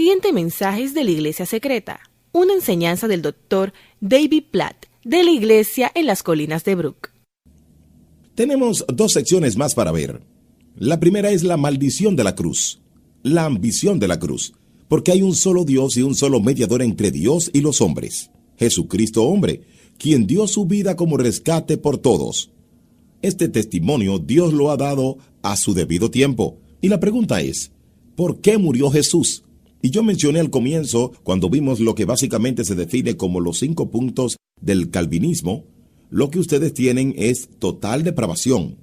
siguiente mensaje es de la Iglesia Secreta, una enseñanza del Dr. David Platt de la Iglesia en las Colinas de Brook. Tenemos dos secciones más para ver. La primera es la maldición de la cruz, la ambición de la cruz, porque hay un solo Dios y un solo mediador entre Dios y los hombres, Jesucristo hombre, quien dio su vida como rescate por todos. Este testimonio Dios lo ha dado a su debido tiempo. Y la pregunta es, ¿por qué murió Jesús? Y yo mencioné al comienzo, cuando vimos lo que básicamente se define como los 5 puntos del calvinismo, lo que ustedes tienen es total depravación,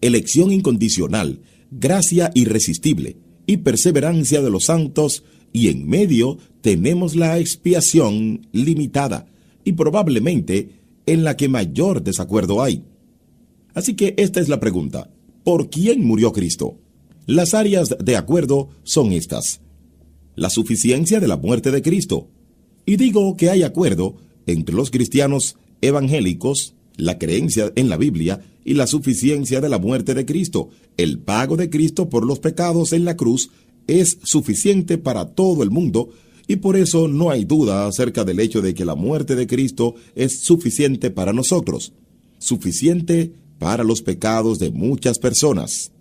elección incondicional, gracia irresistible y perseverancia de los santos, y en medio tenemos la expiación limitada y probablemente en la que mayor desacuerdo hay. Así que esta es la pregunta, ¿por quién murió Cristo? Las áreas de acuerdo son estas: la suficiencia de la muerte de Cristo. Y digo que hay acuerdo entre los cristianos evangélicos, la creencia en la Biblia y la suficiencia de la muerte de Cristo. El pago de Cristo por los pecados en la cruz es suficiente para todo el mundo, y por eso no hay duda acerca del hecho de que la muerte de Cristo es suficiente para nosotros, suficiente para los pecados de muchas personas.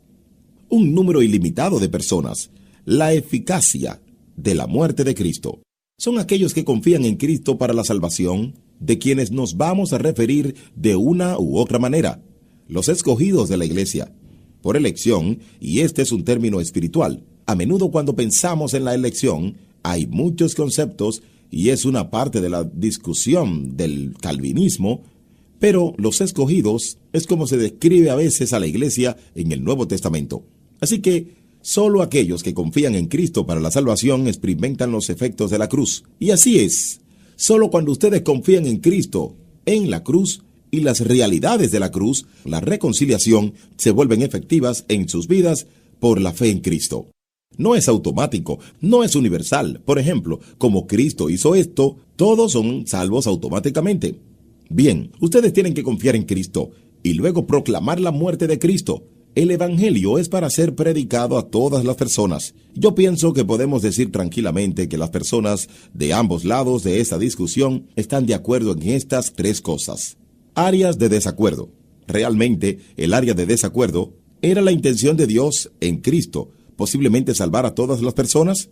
Un número ilimitado de personas. La eficacia de la muerte de Cristo. Son aquellos que confían en Cristo para la salvación, de quienes nos vamos a referir de una u otra manera. Los escogidos de la iglesia, por elección, y este es un término espiritual. A menudo cuando pensamos en la elección, hay muchos conceptos, y es una parte de la discusión del calvinismo, pero los escogidos es como se describe a veces a la iglesia en el Nuevo Testamento. Así que solo aquellos que confían en Cristo para la salvación experimentan los efectos de la cruz. Y así es. Solo cuando ustedes confían en Cristo, en la cruz y las realidades de la cruz, la reconciliación se vuelven efectivas en sus vidas por la fe en Cristo. No es automático, no es universal. Por ejemplo, como Cristo hizo esto, todos son salvos automáticamente. Bien, ustedes tienen que confiar en Cristo y luego proclamar la muerte de Cristo. El Evangelio es para ser predicado a todas las personas. Yo pienso que podemos decir tranquilamente que las personas de ambos lados de esta discusión están de acuerdo en estas 3 cosas. Áreas de desacuerdo. Realmente, el área de desacuerdo era la intención de Dios en Cristo, posiblemente salvar a todas las personas.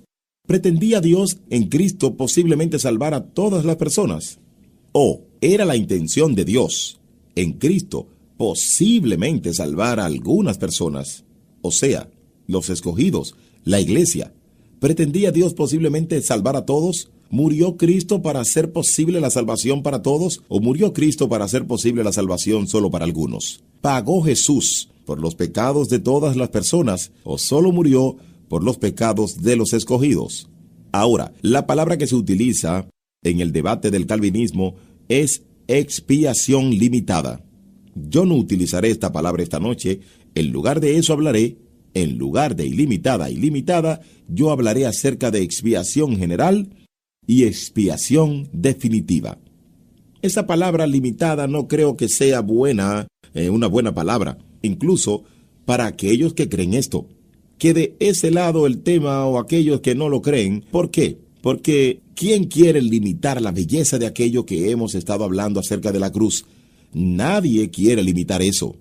¿Pretendía Dios en Cristo posiblemente salvar a todas las personas? ¿O era la intención de Dios en Cristo posiblemente salvar a algunas personas? O sea, los escogidos, la iglesia. ¿Pretendía Dios posiblemente salvar a todos? ¿Murió Cristo para hacer posible la salvación para todos? ¿O murió Cristo para hacer posible la salvación solo para algunos? ¿Pagó Jesús por los pecados de todas las personas o solo murió por los pecados de los escogidos? Ahora, la palabra que se utiliza en el debate del calvinismo es expiación limitada. Yo no utilizaré esta palabra esta noche. En lugar de eso hablaré, en lugar de ilimitada y limitada, yo hablaré acerca de expiación general y expiación definitiva. Esa palabra limitada no creo que sea una buena palabra, incluso para aquellos que creen esto. Que de ese lado el tema o aquellos que no lo creen. ¿Por qué? Porque ¿quién quiere limitar la belleza de aquello que hemos estado hablando acerca de la cruz? Nadie quiere limitar eso.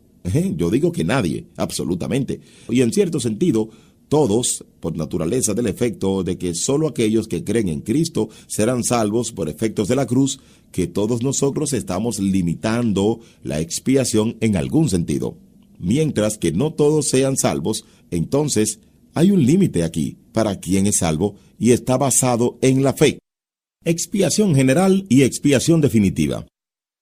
Yo digo que nadie, absolutamente. Y en cierto sentido, todos, por naturaleza del efecto de que solo aquellos que creen en Cristo serán salvos por efectos de la cruz, que todos nosotros estamos limitando la expiación en algún sentido. Mientras que no todos sean salvos, entonces hay un límite aquí para quien es salvo y está basado en la fe. Expiación general y expiación definitiva.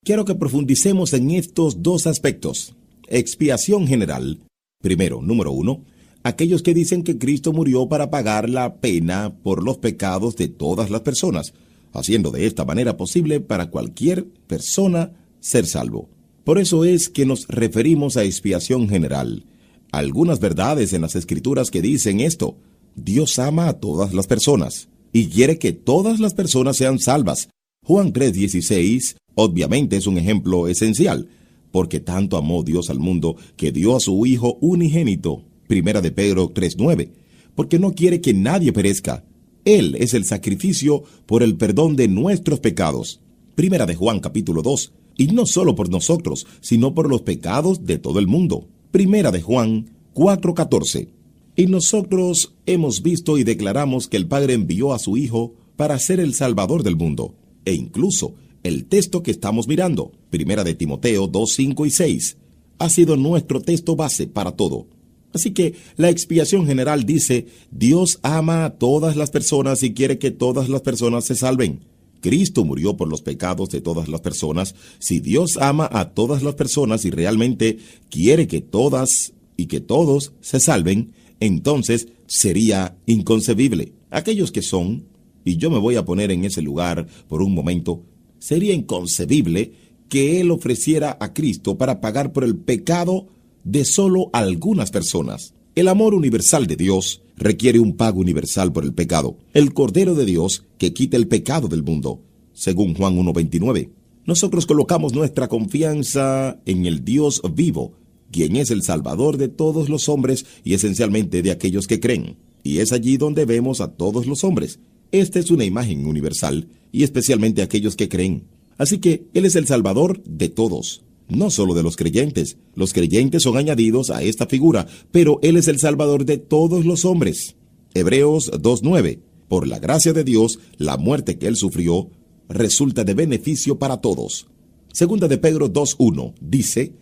Quiero que profundicemos en estos 2 aspectos. Expiación general. Primero, número 1, aquellos que dicen que Cristo murió para pagar la pena por los pecados de todas las personas, haciendo de esta manera posible para cualquier persona ser salvo. Por eso es que nos referimos a expiación general. Algunas verdades en las Escrituras que dicen esto. Dios ama a todas las personas y quiere que todas las personas sean salvas. Juan 3:16 obviamente es un ejemplo esencial, porque tanto amó Dios al mundo que dio a su Hijo unigénito. Primera de Pedro 3:9, porque no quiere que nadie perezca. Él es el sacrificio por el perdón de nuestros pecados. Primera de Juan capítulo 2. Y no solo por nosotros, sino por los pecados de todo el mundo. Primera de Juan 4:14. Y nosotros hemos visto y declaramos que el Padre envió a su Hijo para ser el Salvador del mundo. E incluso el texto que estamos mirando, Primera de Timoteo 2:5 y 6, ha sido nuestro texto base para todo. Así que la expiación general dice, Dios ama a todas las personas y quiere que todas las personas se salven. Cristo murió por los pecados de todas las personas. Si Dios ama a todas las personas y realmente quiere que todas y que todos se salven, entonces sería inconcebible. Aquellos que son, y yo me voy a poner en ese lugar por un momento, sería inconcebible que Él ofreciera a Cristo para pagar por el pecado de solo algunas personas. El amor universal de Dios requiere un pago universal por el pecado. El Cordero de Dios que quita el pecado del mundo, según Juan 1:29. Nosotros colocamos nuestra confianza en el Dios vivo, quien es el Salvador de todos los hombres y esencialmente de aquellos que creen. Y es allí donde vemos a todos los hombres. Esta es una imagen universal y especialmente aquellos que creen. Así que Él es el Salvador de todos. No solo de los creyentes. Los creyentes son añadidos a esta figura, pero Él es el Salvador de todos los hombres. Hebreos 2:9. Por la gracia de Dios, la muerte que Él sufrió resulta de beneficio para todos. Segunda de Pedro 2:1 dice,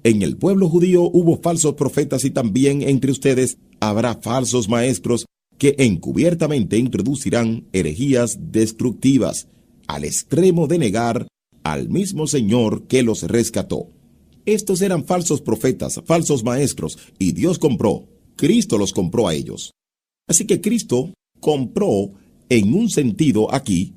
en el pueblo judío hubo falsos profetas y también entre ustedes habrá falsos maestros que encubiertamente introducirán herejías destructivas, al extremo de negar al mismo Señor que los rescató. Estos eran falsos profetas, falsos maestros, y Dios compró. Cristo los compró a ellos. Así que Cristo compró, en un sentido aquí,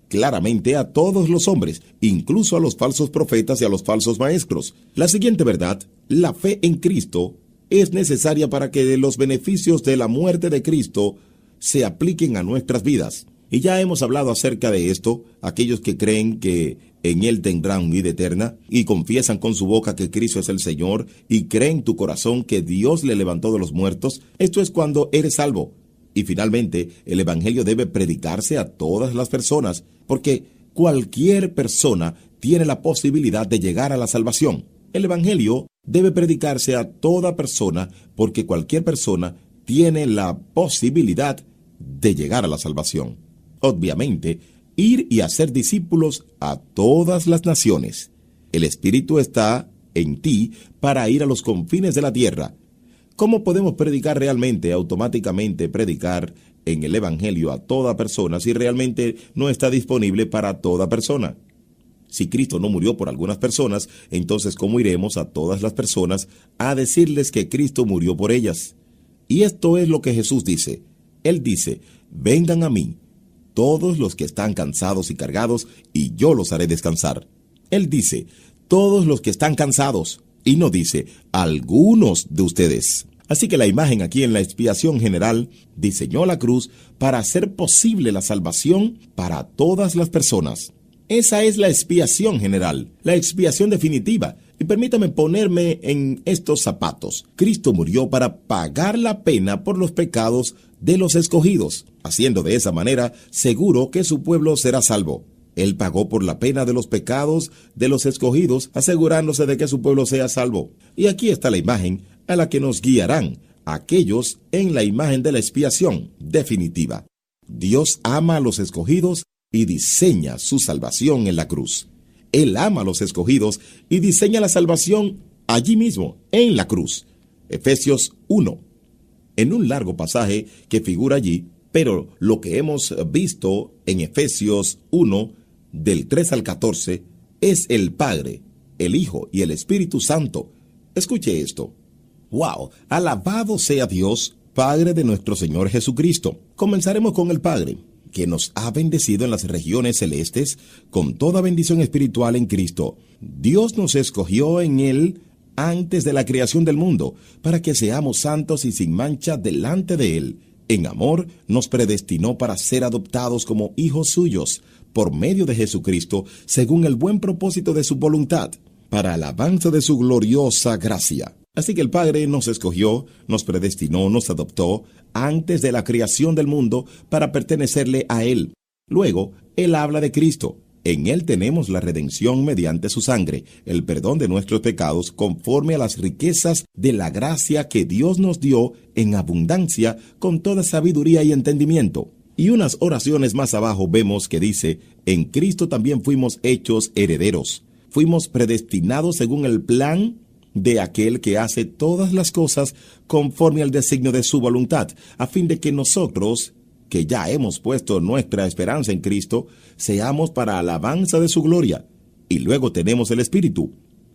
claramente a todos los hombres, incluso a los falsos profetas y a los falsos maestros. La siguiente verdad, la fe en Cristo, es necesaria para que los beneficios de la muerte de Cristo se apliquen a nuestras vidas. Y ya hemos hablado acerca de esto, aquellos que creen que en Él tendrán vida eterna y confiesan con su boca que Cristo es el Señor y creen en tu corazón que Dios le levantó de los muertos. Esto es cuando eres salvo. Y finalmente, el Evangelio debe predicarse a todas las personas, porque cualquier persona tiene la posibilidad de llegar a la salvación. El Evangelio debe predicarse a toda persona, porque cualquier persona tiene la posibilidad de llegar a la salvación. Obviamente, ir y hacer discípulos a todas las naciones. El Espíritu está en ti para ir a los confines de la tierra. ¿Cómo podemos predicar realmente, automáticamente predicar en el Evangelio a toda persona si realmente no está disponible para toda persona? Si Cristo no murió por algunas personas, entonces ¿cómo iremos a todas las personas a decirles que Cristo murió por ellas? Y esto es lo que Jesús dice. Él dice, vengan a mí, todos los que están cansados y cargados, y yo los haré descansar. Él dice, todos los que están cansados, y no dice, algunos de ustedes. Así que la imagen aquí en la expiación general diseñó la cruz para hacer posible la salvación para todas las personas. Esa es la expiación general, la expiación definitiva. Y permítame ponerme en estos zapatos. Cristo murió para pagar la pena por los pecados de los escogidos, haciendo de esa manera seguro que su pueblo será salvo. Él pagó por la pena de los pecados de los escogidos, asegurándose de que su pueblo sea salvo. Y aquí está la imagen a la que nos guiarán aquellos en la imagen de la expiación definitiva. Dios ama a los escogidos y diseña su salvación en la cruz. Él ama a los escogidos y diseña la salvación allí mismo, en la cruz. Efesios 1. En un largo pasaje que figura allí, pero lo que hemos visto en Efesios 1, del 3 al 14, es el Padre, el Hijo y el Espíritu Santo. Escuche esto. ¡Wow! Alabado sea Dios, Padre de nuestro Señor Jesucristo. Comenzaremos con el Padre, que nos ha bendecido en las regiones celestes con toda bendición espiritual en Cristo. Dios nos escogió en Él antes de la creación del mundo, para que seamos santos y sin mancha delante de Él. En amor nos predestinó para ser adoptados como hijos suyos, por medio de Jesucristo, según el buen propósito de su voluntad, para alabanza de su gloriosa gracia. Así que el Padre nos escogió, nos predestinó, nos adoptó antes de la creación del mundo para pertenecerle a Él. Luego, Él habla de Cristo. En Él tenemos la redención mediante su sangre, el perdón de nuestros pecados conforme a las riquezas de la gracia que Dios nos dio en abundancia con toda sabiduría y entendimiento. Y unas oraciones más abajo vemos que dice, en Cristo también fuimos hechos herederos. Fuimos predestinados según el plan de aquel que hace todas las cosas conforme al designio de su voluntad, a fin de que nosotros, que ya hemos puesto nuestra esperanza en Cristo, seamos para alabanza de su gloria. Y luego tenemos el Espíritu.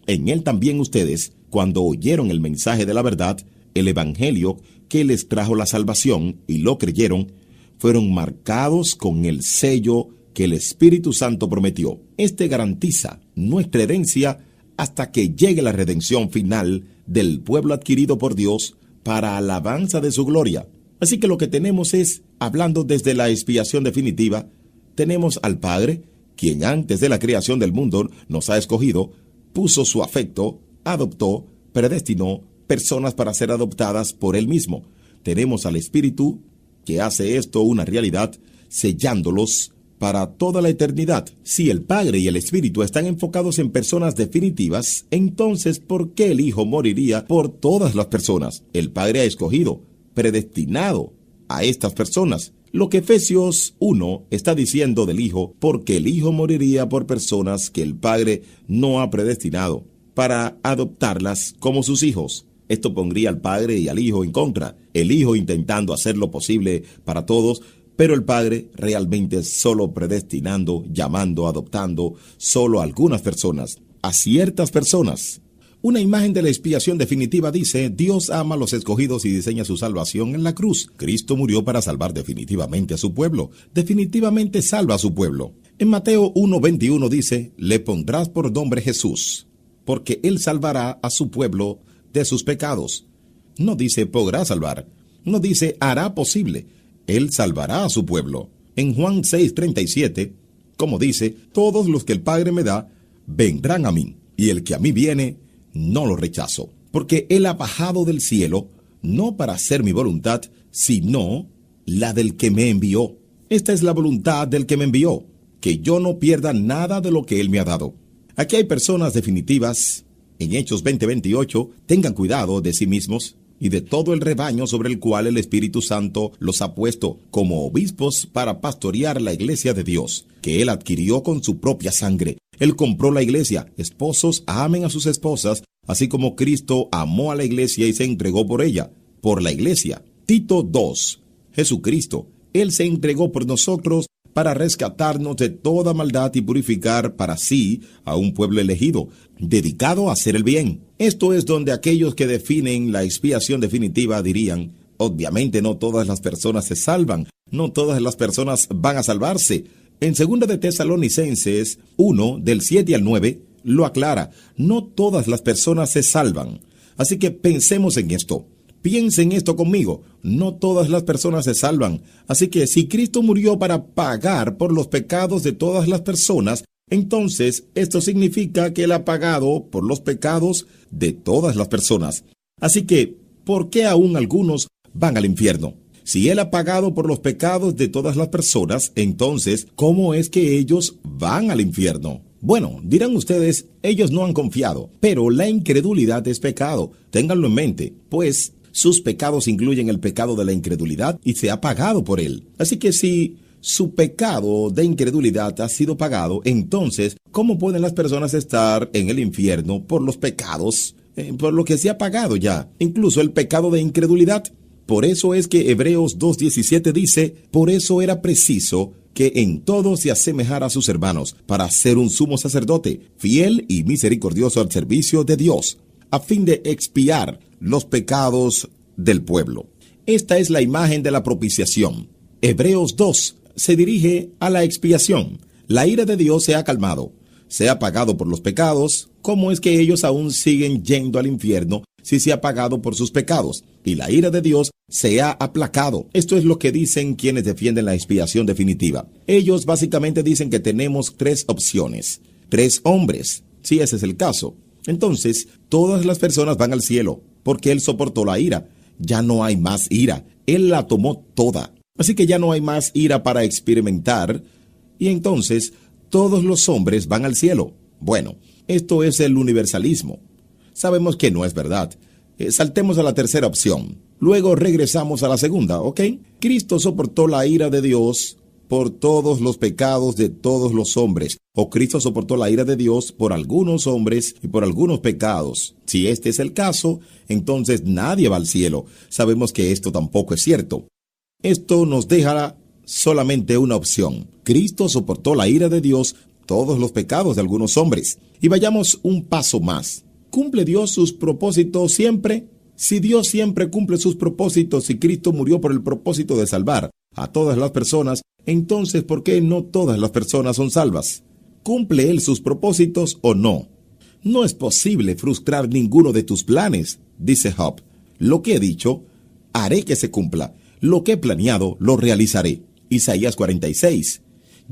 En Él también ustedes, cuando oyeron el mensaje de la verdad, el Evangelio que les trajo la salvación, y lo creyeron, fueron marcados con el sello que el Espíritu Santo prometió. Este garantiza nuestra herencia hasta que llegue la redención final del pueblo adquirido por Dios para alabanza de su gloria. Así que lo que tenemos es, hablando desde la expiación definitiva, tenemos al Padre, quien antes de la creación del mundo nos ha escogido, puso su afecto, adoptó, predestinó personas para ser adoptadas por Él mismo. Tenemos al Espíritu, que hace esto una realidad, sellándolos para toda la eternidad. Si el Padre y el Espíritu están enfocados en personas definitivas, entonces ¿por qué el Hijo moriría por todas las personas? El Padre ha escogido, predestinado a estas personas. Lo que Efesios 1 está diciendo del Hijo, porque el Hijo moriría por personas que el Padre no ha predestinado, para adoptarlas como sus hijos. Esto pondría al Padre y al Hijo en contra, el Hijo intentando hacer lo posible para todos, pero el Padre realmente solo predestinando, llamando, adoptando solo a algunas personas, a ciertas personas. Una imagen de la expiación definitiva dice, Dios ama a los escogidos y diseña su salvación en la cruz. Cristo murió para salvar definitivamente a su pueblo. Definitivamente salva a su pueblo. En Mateo 1:21 dice, le pondrás por nombre Jesús, porque Él salvará a su pueblo de sus pecados. No dice podrá salvar, no dice hará posible. Él salvará a su pueblo. En Juan 6:37, como dice, todos los que el Padre me da, vendrán a mí, y el que a mí viene, no lo rechazo, porque Él ha bajado del cielo, no para hacer mi voluntad, sino la del que me envió. Esta es la voluntad del que me envió, que yo no pierda nada de lo que Él me ha dado. Aquí hay personas definitivas. En Hechos 20:28, tengan cuidado de sí mismos y de todo el rebaño sobre el cual el Espíritu Santo los ha puesto como obispos para pastorear la iglesia de Dios, que Él adquirió con su propia sangre. Él compró la iglesia. Esposos, amen a sus esposas, así como Cristo amó a la iglesia y se entregó por ella, por la iglesia. Tito 2. Jesucristo, Él se entregó por nosotros para rescatarnos de toda maldad y purificar para sí a un pueblo elegido, dedicado a hacer el bien. Esto es donde aquellos que definen la expiación definitiva dirían, obviamente no todas las personas se salvan, no todas las personas van a salvarse. En 2 de Tesalonicenses 1, del 7 al 9, lo aclara, no todas las personas se salvan. Así que pensemos en esto. Piensen esto conmigo, no todas las personas se salvan, así que si Cristo murió para pagar por los pecados de todas las personas, entonces esto significa que Él ha pagado por los pecados de todas las personas. Así que, ¿por qué aún algunos van al infierno? Si Él ha pagado por los pecados de todas las personas, entonces, ¿cómo es que ellos van al infierno? Bueno, dirán ustedes, ellos no han confiado, pero la incredulidad es pecado. Ténganlo en mente, pues sus pecados incluyen el pecado de la incredulidad y se ha pagado por él. Así que si su pecado de incredulidad ha sido pagado, entonces, ¿cómo pueden las personas estar en el infierno por los pecados, por lo que se ha pagado ya? Incluso el pecado de incredulidad. Por eso es que Hebreos 2:17 dice, por eso era preciso que en todo se asemejara a sus hermanos, para ser un sumo sacerdote, fiel y misericordioso al servicio de Dios, a fin de expiar los pecados del pueblo. Esta es la imagen de la propiciación. Hebreos 2 se dirige a la expiación. La ira de Dios se ha calmado, se ha pagado por los pecados. ¿Cómo es que ellos aún siguen yendo al infierno si se ha pagado por sus pecados? Y la ira de Dios se ha aplacado. Esto es lo que dicen quienes defienden la expiación definitiva. Ellos básicamente dicen que tenemos 3 opciones, 3 hombres, si ese es el caso. Entonces, todas las personas van al cielo. porque Él soportó la ira. Ya no hay más ira. Él la tomó toda. Así que ya no hay más ira para experimentar. Y entonces, todos los hombres van al cielo. Bueno, esto es el universalismo. Sabemos que no es verdad. Saltemos a la tercera opción. Luego regresamos a la segunda, ¿ok? Cristo soportó la ira de Dios por todos los pecados de todos los hombres. O Cristo soportó la ira de Dios por algunos hombres y por algunos pecados. Si este es el caso, entonces nadie va al cielo. Sabemos que esto tampoco es cierto. Esto nos dejará solamente una opción. Cristo soportó la ira de Dios, todos los pecados de algunos hombres. Y vayamos un paso más. ¿Cumple Dios sus propósitos siempre? Si Dios siempre cumple sus propósitos y Cristo murió por el propósito de salvar a todas las personas, entonces ¿por qué no todas las personas son salvas? ¿Cumple Él sus propósitos o no? No es posible frustrar ninguno de tus planes, dice Job. Lo que he dicho, haré que se cumpla. Lo que he planeado, lo realizaré. Isaías 46.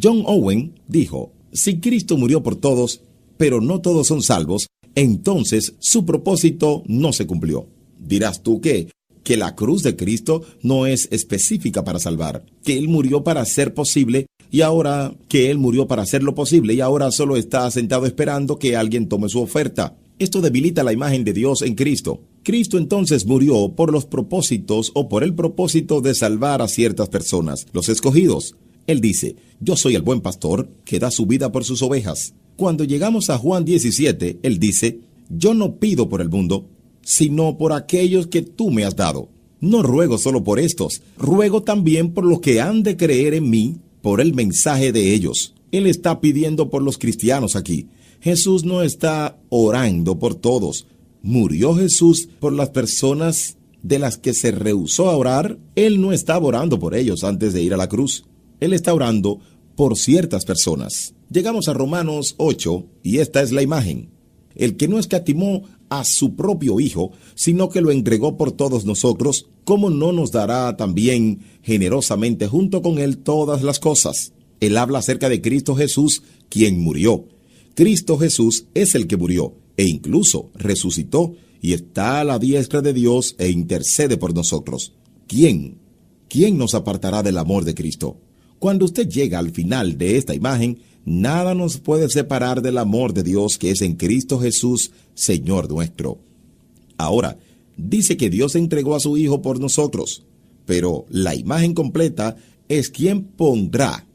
John Owen dijo, si Cristo murió por todos, pero no todos son salvos, entonces su propósito no se cumplió. Dirás tú que la cruz de Cristo no es específica para salvar, que Él murió para hacer posible y ahora que Él murió para hacer lo posible y ahora solo está sentado esperando que alguien tome su oferta. Esto debilita la imagen de Dios en Cristo. Cristo entonces murió por los propósitos o por el propósito de salvar a ciertas personas, los escogidos. Él dice, yo soy el buen pastor que da su vida por sus ovejas. Cuando llegamos a Juan 17, Él dice, yo no pido por el mundo, sino por aquellos que tú me has dado. No ruego solo por estos, ruego también por los que han de creer en mí, por el mensaje de ellos. Él está pidiendo por los cristianos aquí. Jesús no está orando por todos. ¿Murió Jesús por las personas de las que se rehusó a orar? Él no estaba orando por ellos antes de ir a la cruz. Él está orando por ciertas personas. Llegamos a Romanos 8, y esta es la imagen. El que no escatimó a su propio Hijo, sino que lo entregó por todos nosotros, ¿cómo no nos dará también generosamente junto con Él todas las cosas? Él habla acerca de Cristo Jesús, quien murió. Cristo Jesús es el que murió, e incluso resucitó, y está a la diestra de Dios e intercede por nosotros. ¿Quién nos apartará del amor de Cristo? Cuando usted llega al final de esta imagen, nada nos puede separar del amor de Dios que es en Cristo Jesús, Señor nuestro. Ahora, dice que Dios entregó a su Hijo por nosotros, pero la imagen completa es quién pondrá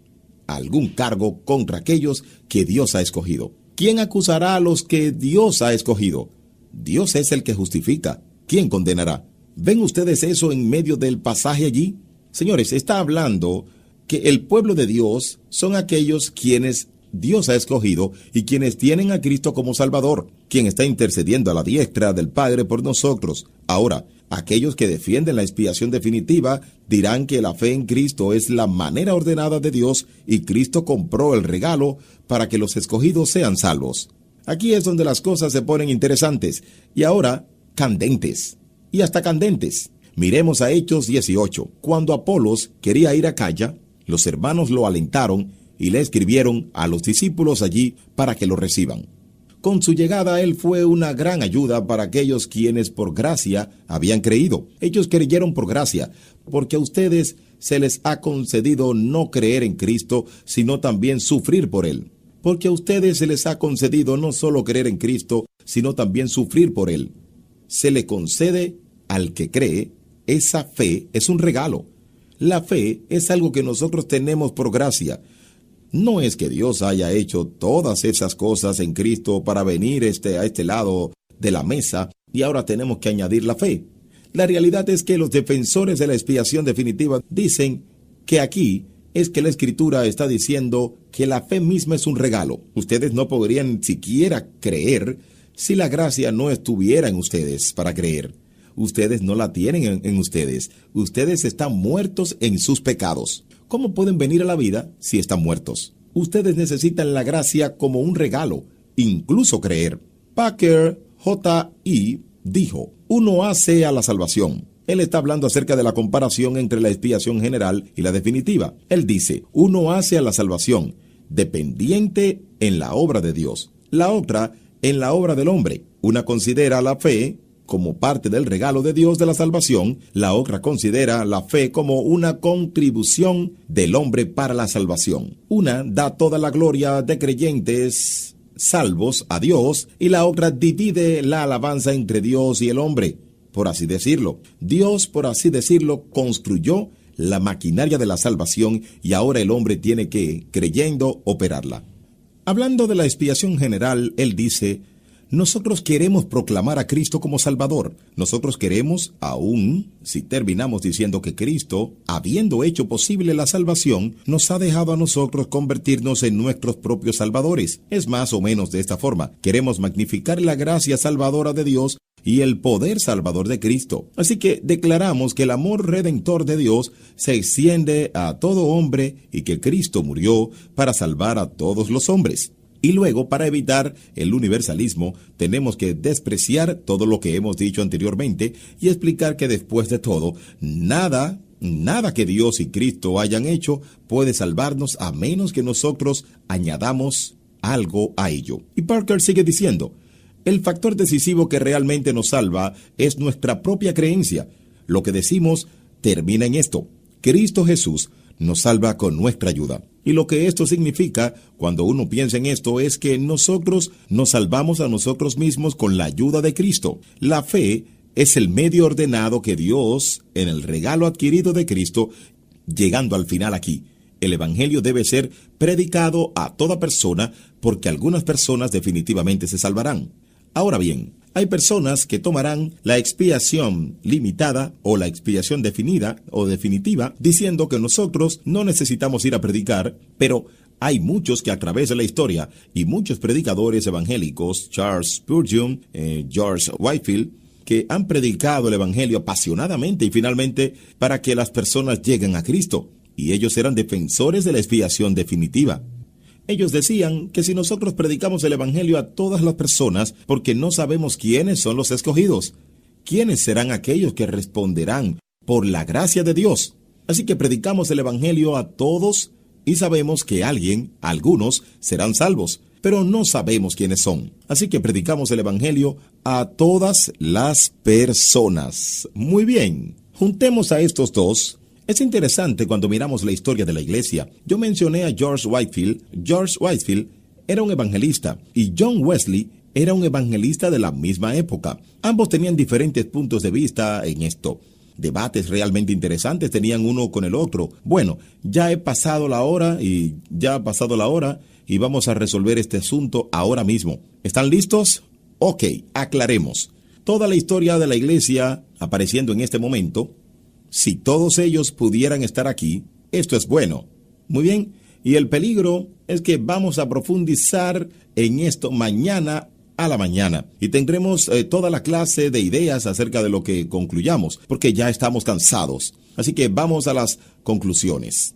algún cargo contra aquellos que Dios ha escogido. ¿Quién acusará a los que Dios ha escogido? Dios es el que justifica. ¿Quién condenará? ¿Ven ustedes eso en medio del pasaje allí? Señores, está hablando que el pueblo de Dios son aquellos quienes Dios ha escogido y quienes tienen a Cristo como Salvador, quien está intercediendo a la diestra del Padre por nosotros. Ahora, aquellos que defienden la expiación definitiva dirán que la fe en Cristo es la manera ordenada de Dios y Cristo compró el regalo para que los escogidos sean salvos. Aquí es donde las cosas se ponen interesantes y ahora candentes y hasta candentes. Miremos a Hechos 18. Cuando Apolos quería ir a Acaya, los hermanos lo alentaron y le escribieron a los discípulos allí para que lo reciban. Con su llegada él fue una gran ayuda para aquellos quienes por gracia habían creído. Ellos creyeron por gracia, porque a ustedes se les ha concedido no creer en Cristo, sino también sufrir por Él. Porque a ustedes se les ha concedido no solo creer en Cristo, sino también sufrir por Él. Se le concede al que cree. Esa fe es un regalo. La fe es algo que nosotros tenemos por gracia. No es que Dios haya hecho todas esas cosas en Cristo para venir a este lado de la mesa y ahora tenemos que añadir la fe. La realidad es que los defensores de la expiación definitiva dicen que aquí es que la Escritura está diciendo que la fe misma es un regalo. Ustedes no podrían siquiera creer si la gracia no estuviera en ustedes para creer. Ustedes no la tienen en ustedes. Ustedes están muertos en sus pecados. ¿Cómo pueden venir a la vida si están muertos? Ustedes necesitan la gracia como un regalo, incluso creer. Packer J.I. dijo, uno hace a la salvación. Él está hablando acerca de la comparación entre la expiación general y la definitiva. Él dice, uno hace a la salvación, dependiente en la obra de Dios. La otra, en la obra del hombre. Una considera la fe como parte del regalo de Dios de la salvación. La otra considera la fe como una contribución del hombre para la salvación. Una da toda la gloria de creyentes salvos a Dios y la otra divide la alabanza entre Dios y el hombre, por así decirlo. Dios, por así decirlo, construyó la maquinaria de la salvación y ahora el hombre tiene que, creyendo, operarla. Hablando de la expiación general, él dice: nosotros queremos proclamar a Cristo como Salvador. Nosotros queremos, aún si terminamos diciendo que Cristo, habiendo hecho posible la salvación, nos ha dejado a nosotros convertirnos en nuestros propios salvadores. Es más o menos de esta forma. Queremos magnificar la gracia salvadora de Dios y el poder salvador de Cristo. Así que declaramos que el amor redentor de Dios se extiende a todo hombre y que Cristo murió para salvar a todos los hombres. Y luego, para evitar el universalismo, tenemos que despreciar todo lo que hemos dicho anteriormente y explicar que después de todo, nada que Dios y Cristo hayan hecho puede salvarnos a menos que nosotros añadamos algo a ello. Y Parker sigue diciendo: el factor decisivo que realmente nos salva es nuestra propia creencia. Lo que decimos termina en esto: Cristo Jesús nos salva con nuestra ayuda. Y lo que esto significa, cuando uno piensa en esto, es que nosotros nos salvamos a nosotros mismos con la ayuda de Cristo. La fe es el medio ordenado que Dios, en el regalo adquirido de Cristo, llegando al final aquí. El Evangelio debe ser predicado a toda persona porque algunas personas definitivamente se salvarán. Ahora bien, hay personas que tomarán la expiación limitada o la expiación definida o definitiva, diciendo que nosotros no necesitamos ir a predicar, pero hay muchos que a través de la historia y muchos predicadores evangélicos, Charles Spurgeon, George Whitefield, que han predicado el Evangelio apasionadamente y finalmente para que las personas lleguen a Cristo, y ellos eran defensores de la expiación definitiva. Ellos decían que si nosotros predicamos el Evangelio a todas las personas, porque no sabemos quiénes son los escogidos, quiénes serán aquellos que responderán por la gracia de Dios. Así que predicamos el Evangelio a todos y sabemos que algunos serán salvos, pero no sabemos quiénes son. Así que predicamos el Evangelio a todas las personas. Muy bien, juntemos a estos dos. Es interesante cuando miramos la historia de la iglesia. Yo mencioné a George Whitefield. George Whitefield era un evangelista y John Wesley era un evangelista de la misma época. Ambos tenían diferentes puntos de vista en esto. Debates realmente interesantes tenían uno con el otro. Bueno, ya ha pasado la hora y vamos a resolver este asunto ahora mismo. ¿Están listos? Ok, aclaremos. Toda la historia de la iglesia apareciendo en este momento. Si todos ellos pudieran estar aquí, esto es bueno. Muy bien, y el peligro es que vamos a profundizar en esto mañana a la mañana. Y tendremos toda la clase de ideas acerca de lo que concluyamos, porque ya estamos cansados. Así que vamos a las conclusiones.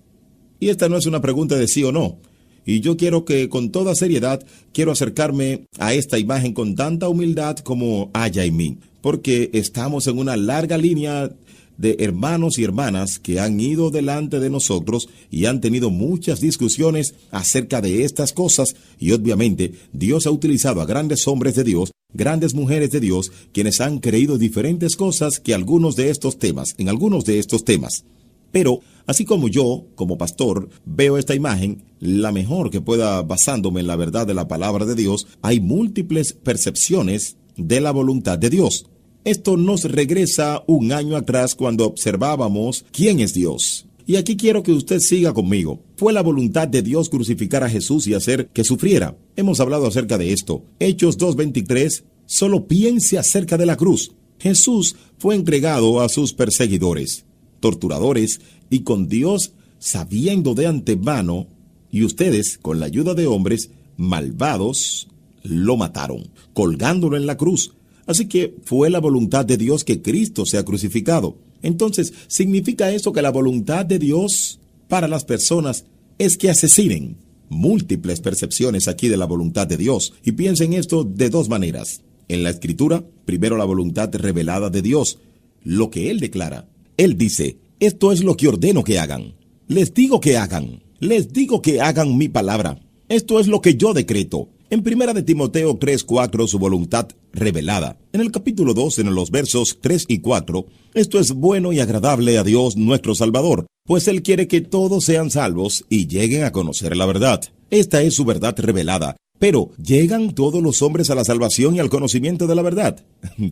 Y esta no es una pregunta de sí o no. Y yo quiero que con toda seriedad, quiero acercarme a esta imagen con tanta humildad como haya en mí. Porque estamos en una larga línea de hermanos y hermanas que han ido delante de nosotros y han tenido muchas discusiones acerca de estas cosas, y obviamente Dios ha utilizado a grandes hombres de Dios, grandes mujeres de Dios, quienes han creído diferentes cosas en algunos de estos temas. Pero, así como yo, como pastor, veo esta imagen, la mejor que pueda basándome en la verdad de la palabra de Dios, hay múltiples percepciones de la voluntad de Dios. Esto nos regresa un año atrás cuando observábamos quién es Dios. Y aquí quiero que usted siga conmigo. Fue la voluntad de Dios crucificar a Jesús y hacer que sufriera. Hemos hablado acerca de esto. Hechos 2:23, solo piense acerca de la cruz. Jesús fue entregado a sus perseguidores, torturadores, y con Dios sabiendo de antemano, y ustedes, con la ayuda de hombres malvados, lo mataron, colgándolo en la cruz. Así que fue la voluntad de Dios que Cristo sea crucificado. Entonces, ¿significa eso que la voluntad de Dios para las personas es que asesinen? Múltiples percepciones aquí de la voluntad de Dios. Y piensen esto de dos maneras. En la Escritura, primero la voluntad revelada de Dios, lo que Él declara. Él dice, esto es lo que ordeno que hagan. Les digo que hagan mi palabra. Esto es lo que yo decreto. En 1 Timoteo 3:4, su voluntad revelada. En el capítulo 2, en los versos 3 y 4, esto es bueno y agradable a Dios nuestro Salvador, pues Él quiere que todos sean salvos y lleguen a conocer la verdad. Esta es su verdad revelada. Pero, ¿llegan todos los hombres a la salvación y al conocimiento de la verdad?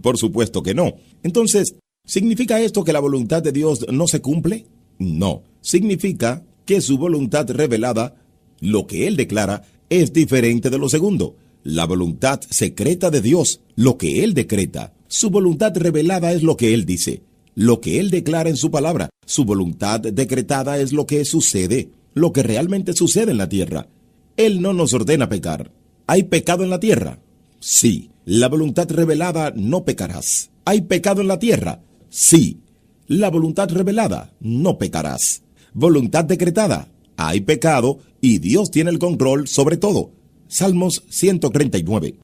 Por supuesto que no. Entonces, ¿significa esto que la voluntad de Dios no se cumple? No. Significa que su voluntad revelada, lo que Él declara, es diferente de lo segundo. La voluntad secreta de Dios, lo que Él decreta. Su voluntad revelada es lo que Él dice, lo que Él declara en su palabra. Su voluntad decretada es lo que sucede, lo que realmente sucede en la tierra. Él no nos ordena pecar. ¿Hay pecado en la tierra? Sí. La voluntad revelada, no pecarás. ¿Hay pecado en la tierra? Sí. La voluntad revelada, no pecarás. Voluntad decretada, hay pecado y Dios tiene el control sobre todo. Salmos 139.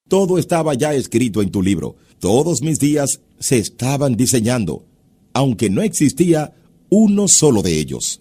Todo estaba ya escrito en tu libro. Todos mis días se estaban diseñando, aunque no existía uno solo de ellos.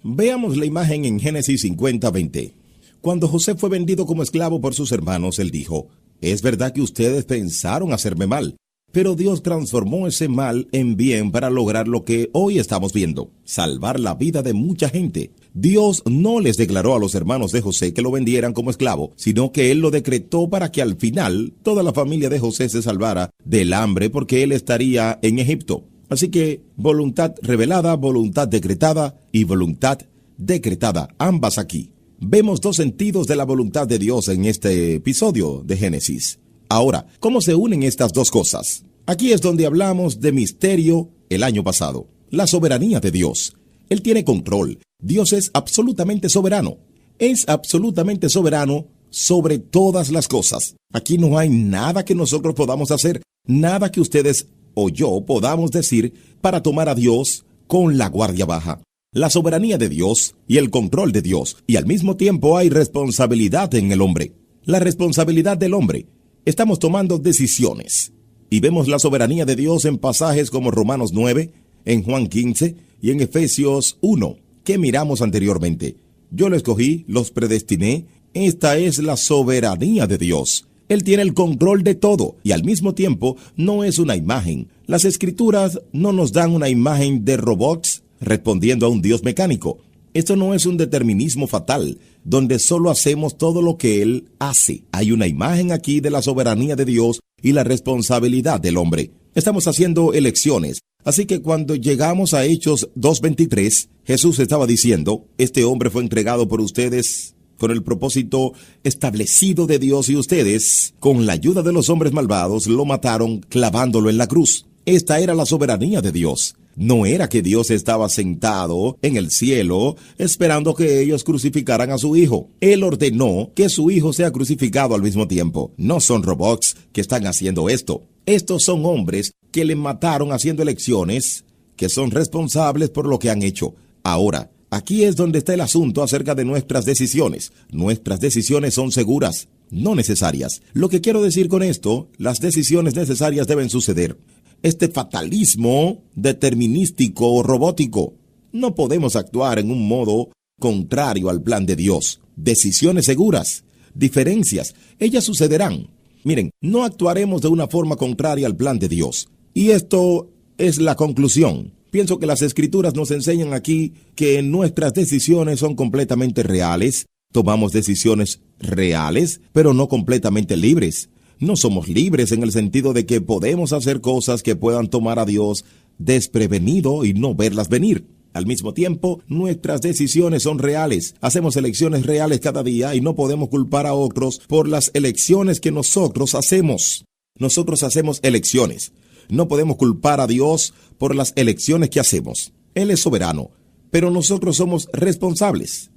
Veamos la imagen en Génesis 50:20. Cuando José fue vendido como esclavo por sus hermanos, él dijo: es verdad que ustedes pensaron hacerme mal, pero Dios transformó ese mal en bien para lograr lo que hoy estamos viendo, salvar la vida de mucha gente. Dios no les declaró a los hermanos de José que lo vendieran como esclavo, sino que Él lo decretó para que al final toda la familia de José se salvara del hambre porque él estaría en Egipto. Así que voluntad revelada, voluntad decretada y voluntad decretada, ambas aquí. Vemos dos sentidos de la voluntad de Dios en este episodio de Génesis. Ahora, ¿cómo se unen estas dos cosas? Aquí es donde hablamos de misterio el año pasado. La soberanía de Dios. Él tiene control. Dios es absolutamente soberano. Es absolutamente soberano sobre todas las cosas. Aquí no hay nada que nosotros podamos hacer, nada que ustedes o yo podamos decir para tomar a Dios con la guardia baja. La soberanía de Dios y el control de Dios, y al mismo tiempo hay responsabilidad en el hombre. La responsabilidad del hombre. Estamos tomando decisiones. Y vemos la soberanía de Dios en pasajes como Romanos 9, en Juan 15 y en Efesios 1, que miramos anteriormente. Yo lo escogí, los predestiné. Esta es la soberanía de Dios. Él tiene el control de todo y al mismo tiempo no es una imagen. Las escrituras no nos dan una imagen de robots respondiendo a un Dios mecánico. Esto no es un determinismo fatal, donde solo hacemos todo lo que Él hace. Hay una imagen aquí de la soberanía de Dios y la responsabilidad del hombre. Estamos haciendo elecciones. Así que cuando llegamos a Hechos 2:23, Jesús estaba diciendo: este hombre fue entregado por ustedes con el propósito establecido de Dios y ustedes, con la ayuda de los hombres malvados, lo mataron clavándolo en la cruz. Esta era la soberanía de Dios. No era que Dios estaba sentado en el cielo esperando que ellos crucificaran a su hijo. Él ordenó que su hijo sea crucificado al mismo tiempo. No son robots que están haciendo esto. Estos son hombres que le mataron haciendo elecciones, que son responsables por lo que han hecho. Ahora, aquí es donde está el asunto acerca de nuestras decisiones. Nuestras decisiones son seguras, no necesarias. Lo que quiero decir con esto, las decisiones necesarias deben suceder. Este fatalismo determinístico o robótico. No podemos actuar en un modo contrario al plan de Dios. Decisiones seguras, diferencias, ellas sucederán. Miren, no actuaremos de una forma contraria al plan de Dios. Y esto es la conclusión. Pienso que las escrituras nos enseñan aquí que nuestras decisiones son completamente reales. Tomamos decisiones reales, pero no completamente libres. No somos libres en el sentido de que podemos hacer cosas que puedan tomar a Dios desprevenido y no verlas venir. Al mismo tiempo, nuestras decisiones son reales. Hacemos elecciones reales cada día y no podemos culpar a otros por las elecciones que nosotros hacemos. Nosotros hacemos elecciones. No podemos culpar a Dios por las elecciones que hacemos. Él es soberano, pero nosotros somos responsables.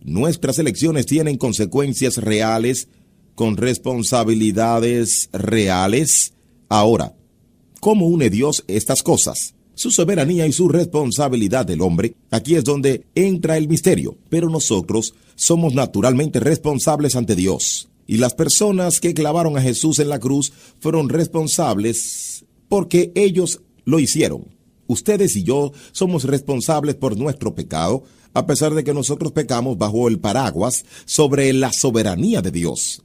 Nuestras elecciones tienen consecuencias reales, con responsabilidades reales. Ahora, ¿cómo une Dios estas cosas? Su soberanía y su responsabilidad del hombre. Aquí es donde entra el misterio. Pero nosotros somos naturalmente responsables ante Dios. Y las personas que clavaron a Jesús en la cruz fueron responsables porque ellos lo hicieron. Ustedes y yo somos responsables por nuestro pecado, a pesar de que nosotros pecamos bajo el paraguas sobre la soberanía de Dios.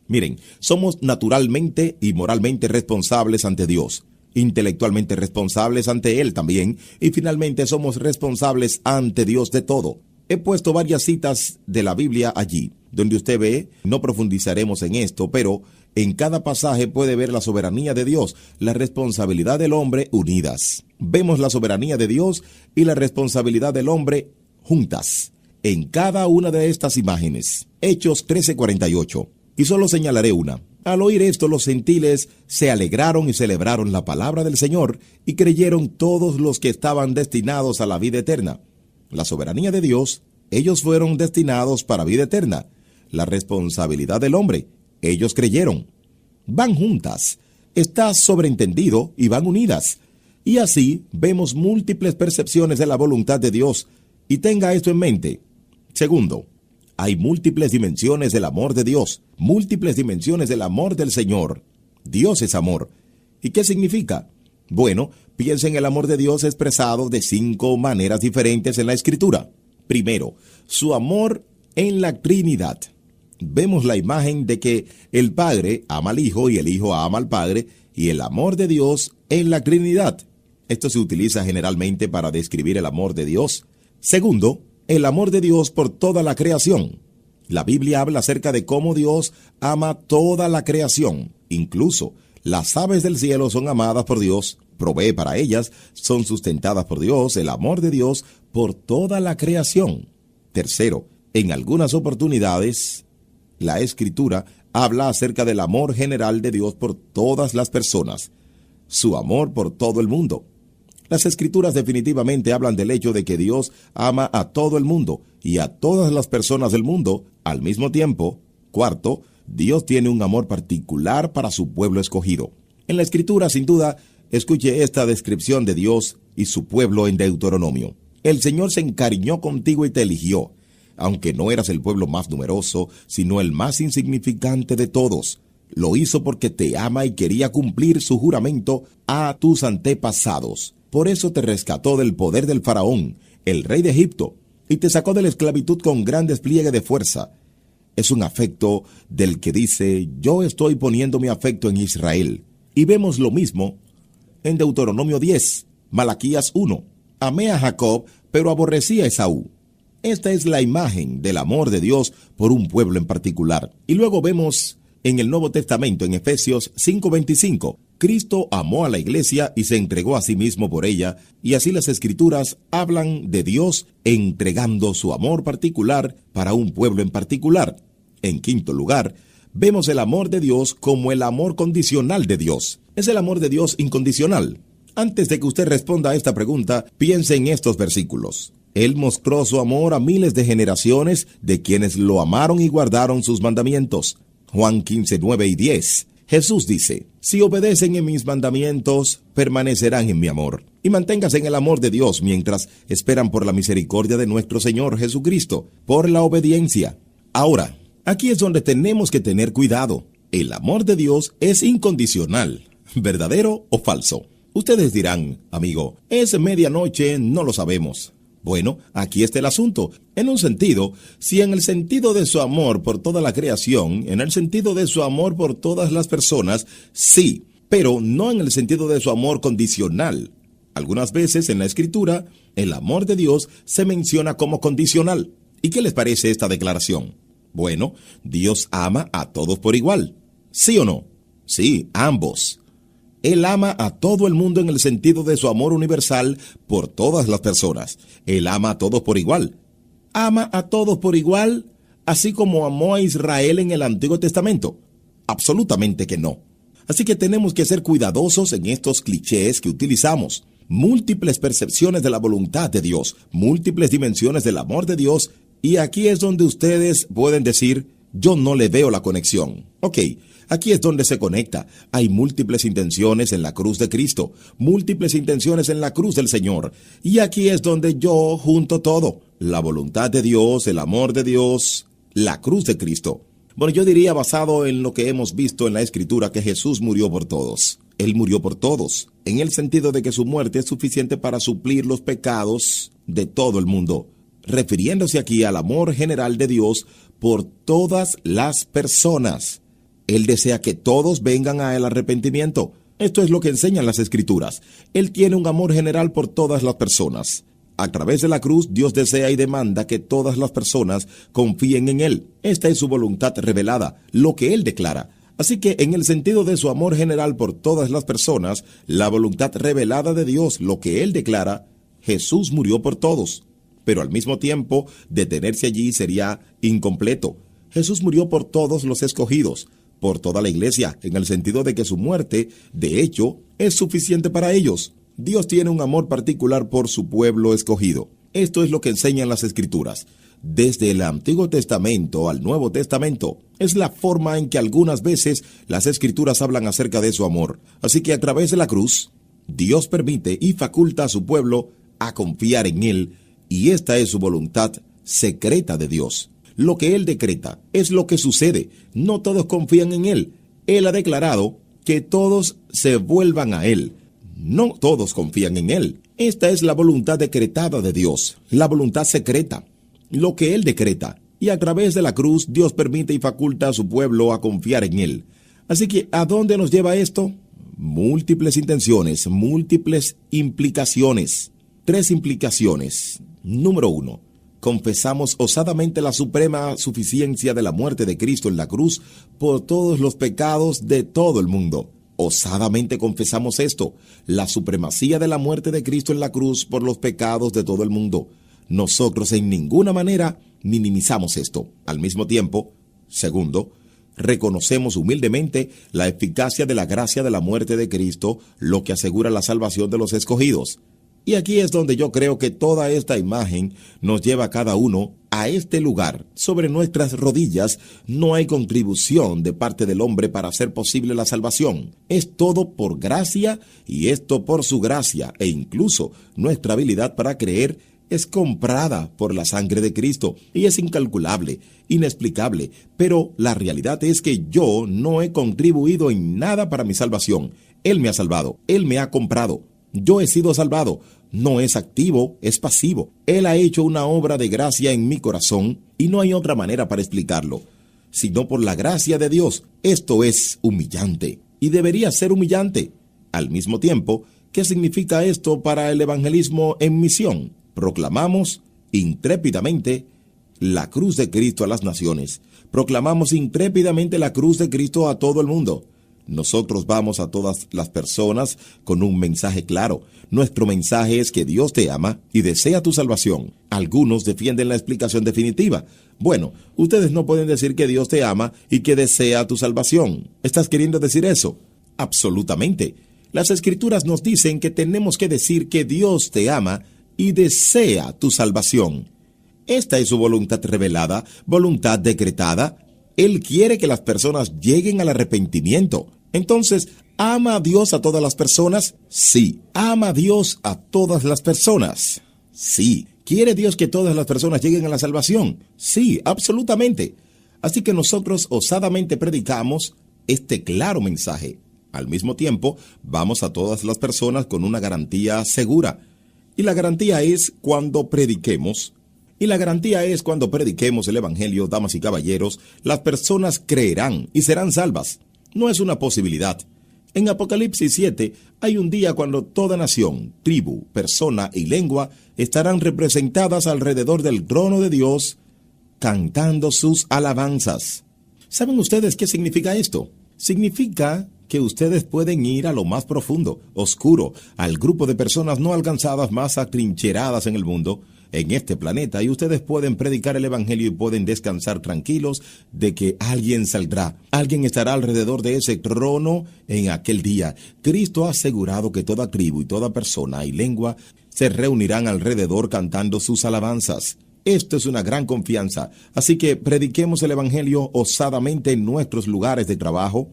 Miren, somos naturalmente y moralmente responsables ante Dios, intelectualmente responsables ante Él también, y finalmente somos responsables ante Dios de todo. He puesto varias citas de la Biblia allí, donde usted ve, no profundizaremos en esto, pero en cada pasaje puede ver la soberanía de Dios, la responsabilidad del hombre unidas. Vemos la soberanía de Dios y la responsabilidad del hombre juntas, en cada una de estas imágenes. Hechos 13:48. Y solo señalaré una. Al oír esto, los gentiles se alegraron y celebraron la palabra del Señor, y creyeron todos los que estaban destinados a la vida eterna. La soberanía de Dios, ellos fueron destinados para vida eterna. La responsabilidad del hombre, ellos creyeron. Van juntas, está sobreentendido y van unidas. Y así vemos múltiples percepciones de la voluntad de Dios. Y tenga esto en mente. Segundo, hay múltiples dimensiones del amor de Dios, múltiples dimensiones del amor del Señor. Dios es amor. ¿Y qué significa? Bueno, piensa en el amor de Dios expresado de 5 maneras diferentes en la Escritura. Primero, su amor en la Trinidad. Vemos la imagen de que el Padre ama al Hijo y el Hijo ama al Padre, y el amor de Dios en la Trinidad. Esto se utiliza generalmente para describir el amor de Dios. Segundo, el amor de Dios por toda la creación. La Biblia habla acerca de cómo Dios ama toda la creación. Incluso las aves del cielo son amadas por Dios, provee para ellas, son sustentadas por Dios, el amor de Dios por toda la creación. Tercero, en algunas oportunidades, la Escritura habla acerca del amor general de Dios por todas las personas, su amor por todo el mundo. Las Escrituras definitivamente hablan del hecho de que Dios ama a todo el mundo y a todas las personas del mundo al mismo tiempo. Cuarto, Dios tiene un amor particular para su pueblo escogido. En la Escritura, sin duda, escuche esta descripción de Dios y su pueblo en Deuteronomio. El Señor se encariñó contigo y te eligió, aunque no eras el pueblo más numeroso, sino el más insignificante de todos. Lo hizo porque te ama y quería cumplir su juramento a tus antepasados. Por eso te rescató del poder del faraón, el rey de Egipto, y te sacó de la esclavitud con gran despliegue de fuerza. Es un afecto del que dice, yo estoy poniendo mi afecto en Israel. Y vemos lo mismo en Deuteronomio 10, Malaquías 1. Amé a Jacob, pero aborrecí a Esaú. Esta es la imagen del amor de Dios por un pueblo en particular. Y luego vemos en el Nuevo Testamento, en Efesios 5:25, Cristo amó a la iglesia y se entregó a sí mismo por ella, y así las Escrituras hablan de Dios entregando su amor particular para un pueblo en particular. En quinto lugar, vemos el amor de Dios como el amor condicional de Dios. Es el amor de Dios incondicional. Antes de que usted responda a esta pregunta, piense en estos versículos. Él mostró su amor a miles de generaciones de quienes lo amaron y guardaron sus mandamientos. Juan 15:9 y 10. Jesús dice, si obedecen en mis mandamientos, permanecerán en mi amor. Y manténgase en el amor de Dios mientras esperan por la misericordia de nuestro Señor Jesucristo, por la obediencia. Ahora, aquí es donde tenemos que tener cuidado. El amor de Dios es incondicional, ¿verdadero o falso? Ustedes dirán, amigo, es medianoche, no lo sabemos. Bueno, aquí está el asunto. En un sentido, si en el sentido de su amor por toda la creación, en el sentido de su amor por todas las personas, sí, pero no en el sentido de su amor condicional. Algunas veces en la Escritura, el amor de Dios se menciona como condicional. ¿Y qué les parece esta declaración? Bueno, Dios ama a todos por igual. ¿Sí o no? Sí, ambos. Él ama a todo el mundo en el sentido de su amor universal por todas las personas. Él ama a todos por igual. ¿Ama a todos por igual, así como amó a Israel en el Antiguo Testamento? Absolutamente que no. Así que tenemos que ser cuidadosos en estos clichés que utilizamos. Múltiples percepciones de la voluntad de Dios, múltiples dimensiones del amor de Dios, y aquí es donde ustedes pueden decir, yo no le veo la conexión. Ok. Aquí es donde se conecta. Hay múltiples intenciones en la cruz de Cristo, múltiples intenciones en la cruz del Señor. Y aquí es donde yo junto todo. La voluntad de Dios, el amor de Dios, la cruz de Cristo. Bueno, yo diría basado en lo que hemos visto en la Escritura que Jesús murió por todos. Él murió por todos, en el sentido de que su muerte es suficiente para suplir los pecados de todo el mundo. Refiriéndose aquí al amor general de Dios por todas las personas. Él desea que todos vengan al arrepentimiento. Esto es lo que enseñan las Escrituras. Él tiene un amor general por todas las personas. A través de la cruz, Dios desea y demanda que todas las personas confíen en Él. Esta es su voluntad revelada, lo que Él declara. Así que, en el sentido de su amor general por todas las personas, la voluntad revelada de Dios, lo que Él declara, Jesús murió por todos. Pero al mismo tiempo, detenerse allí sería incompleto. Jesús murió por todos los escogidos, por toda la iglesia, en el sentido de que su muerte, de hecho, es suficiente para ellos. Dios tiene un amor particular por su pueblo escogido. Esto es lo que enseñan las Escrituras. Desde el Antiguo Testamento al Nuevo Testamento, es la forma en que algunas veces las Escrituras hablan acerca de su amor. Así que a través de la cruz, Dios permite y faculta a su pueblo a confiar en Él, y esta es su voluntad secreta de Dios. Lo que Él decreta es lo que sucede. No todos confían en Él. Él ha declarado que todos se vuelvan a Él. No todos confían en Él. Esta es la voluntad decretada de Dios, la voluntad secreta, lo que Él decreta. Y a través de la cruz, Dios permite y faculta a su pueblo a confiar en Él. Así que, ¿a dónde nos lleva esto? Múltiples intenciones, múltiples implicaciones. 3 implicaciones. Número 1. Confesamos osadamente la suprema suficiencia de la muerte de Cristo en la cruz por todos los pecados de todo el mundo. Osadamente confesamos esto, la supremacía de la muerte de Cristo en la cruz por los pecados de todo el mundo. Nosotros en ninguna manera minimizamos esto. Al mismo tiempo, segundo, reconocemos humildemente la eficacia de la gracia de la muerte de Cristo, lo que asegura la salvación de los escogidos. Y aquí es donde yo creo que toda esta imagen nos lleva a cada uno a este lugar. Sobre nuestras rodillas no hay contribución de parte del hombre para hacer posible la salvación. Es todo por gracia y esto por su gracia, e incluso nuestra habilidad para creer es comprada por la sangre de Cristo y es incalculable, inexplicable, pero la realidad es que yo no he contribuido en nada para mi salvación. Él me ha salvado, Él me ha comprado. Yo he sido salvado. No es activo, es pasivo. Él ha hecho una obra de gracia en mi corazón y no hay otra manera para explicarlo, sino por la gracia de Dios. Esto es humillante y debería ser humillante. Al mismo tiempo, ¿qué significa esto para el evangelismo en misión? Proclamamos intrépidamente la cruz de Cristo a las naciones. Proclamamos intrépidamente la cruz de Cristo a todo el mundo. Nosotros vamos a todas las personas con un mensaje claro. Nuestro mensaje es que Dios te ama y desea tu salvación. Algunos defienden la explicación definitiva. Bueno, ustedes no pueden decir que Dios te ama y que desea tu salvación. ¿Estás queriendo decir eso? Absolutamente. Las Escrituras nos dicen que tenemos que decir que Dios te ama y desea tu salvación. Esta es su voluntad revelada, voluntad decretada. Él quiere que las personas lleguen al arrepentimiento. Entonces, ¿ama a Dios a todas las personas? Sí. ¿Ama a Dios a todas las personas? Sí. ¿Quiere Dios que todas las personas lleguen a la salvación? Sí, absolutamente. Así que nosotros osadamente predicamos este claro mensaje. Al mismo tiempo, vamos a todas las personas con una garantía segura. Y la garantía es cuando prediquemos. Y la garantía es cuando prediquemos el Evangelio, damas y caballeros, las personas creerán y serán salvas. No es una posibilidad. En Apocalipsis 7 hay un día cuando toda nación, tribu, persona y lengua estarán representadas alrededor del trono de Dios, cantando sus alabanzas. ¿Saben ustedes qué significa esto? Significa que ustedes pueden ir a lo más profundo, oscuro, al grupo de personas no alcanzadas más atrincheradas en el mundo, en este planeta, y ustedes pueden predicar el Evangelio y pueden descansar tranquilos de que alguien saldrá. Alguien estará alrededor de ese trono en aquel día. Cristo ha asegurado que toda tribu y toda persona y lengua se reunirán alrededor cantando sus alabanzas. Esto es una gran confianza. Así que prediquemos el Evangelio osadamente en nuestros lugares de trabajo,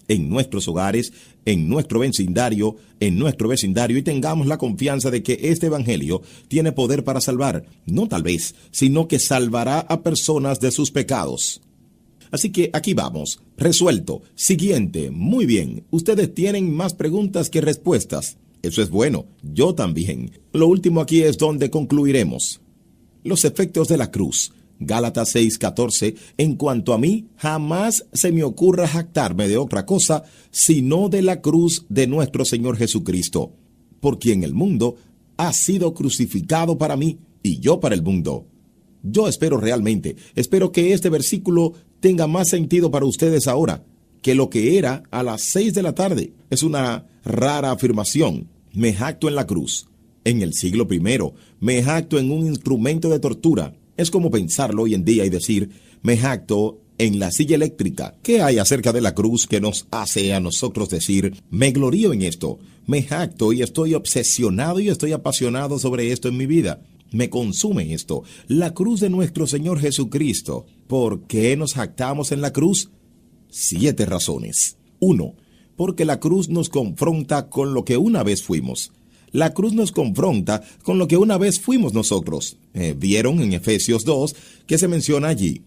en nuestros hogares, en nuestro vecindario, y tengamos la confianza de que este Evangelio tiene poder para salvar, no tal vez, sino que salvará a personas de sus pecados. Así que aquí vamos, resuelto. Siguiente, muy bien, ustedes tienen más preguntas que respuestas. Eso es bueno, yo también. Lo último aquí es donde concluiremos. Los efectos de la cruz. Gálatas 6:14, en cuanto a mí, jamás se me ocurra jactarme de otra cosa, sino de la cruz de nuestro Señor Jesucristo, por quien el mundo ha sido crucificado para mí y yo para el mundo. Yo espero que este versículo tenga más sentido para ustedes ahora que lo que era a las 6 de la tarde. Es una rara afirmación. Me jacto en la cruz. En el siglo I, me jacto en un instrumento de tortura. Es como pensarlo hoy en día y decir, me jacto en la silla eléctrica. ¿Qué hay acerca de la cruz que nos hace a nosotros decir, me glorío en esto, me jacto y estoy obsesionado y estoy apasionado sobre esto en mi vida? Me consume esto, la cruz de nuestro Señor Jesucristo. ¿Por qué nos jactamos en la cruz? 7 razones. 1. Porque la cruz nos confronta con lo que una vez fuimos. La cruz nos confronta con lo que una vez fuimos nosotros. Vieron en Efesios 2 que se menciona allí.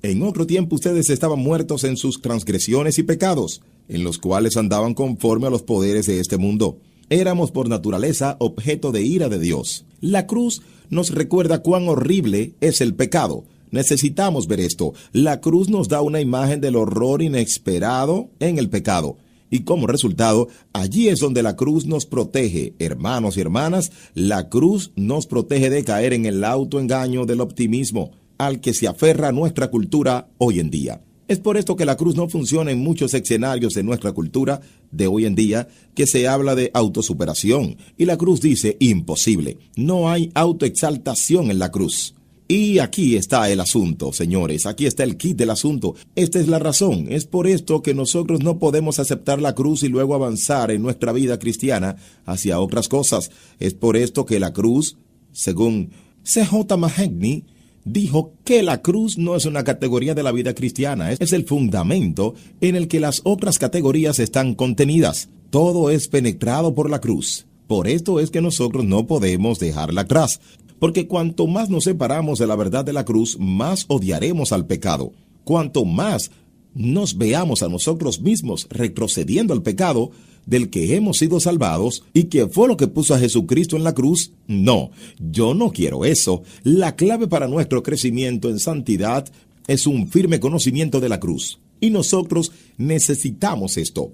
En otro tiempo ustedes estaban muertos en sus transgresiones y pecados, en los cuales andaban conforme a los poderes de este mundo. Éramos por naturaleza objeto de ira de Dios. La cruz nos recuerda cuán horrible es el pecado. Necesitamos ver esto. La cruz nos da una imagen del horror inesperado en el pecado. Y como resultado, allí es donde la cruz nos protege. Hermanos y hermanas, la cruz nos protege de caer en el autoengaño del optimismo al que se aferra nuestra cultura hoy en día. Es por esto que la cruz no funciona en muchos escenarios de nuestra cultura de hoy en día, que se habla de autosuperación. Y la cruz dice, imposible. No hay autoexaltación en la cruz. Y aquí está el asunto, señores, aquí está el kit del asunto. Esta es la razón. Es por esto que nosotros no podemos aceptar la cruz y luego avanzar en nuestra vida cristiana hacia otras cosas. Es por esto que la cruz, según C.J. Mahaney, dijo que la cruz no es una categoría de la vida cristiana, es el fundamento en el que las otras categorías están contenidas. Todo es penetrado por la cruz. Por esto es que nosotros no podemos dejarla atrás. Porque cuanto más nos separamos de la verdad de la cruz, más odiaremos al pecado. Cuanto más nos veamos a nosotros mismos retrocediendo al pecado del que hemos sido salvados y que fue lo que puso a Jesucristo en la cruz, no, yo no quiero eso. La clave para nuestro crecimiento en santidad es un firme conocimiento de la cruz. Y nosotros necesitamos esto.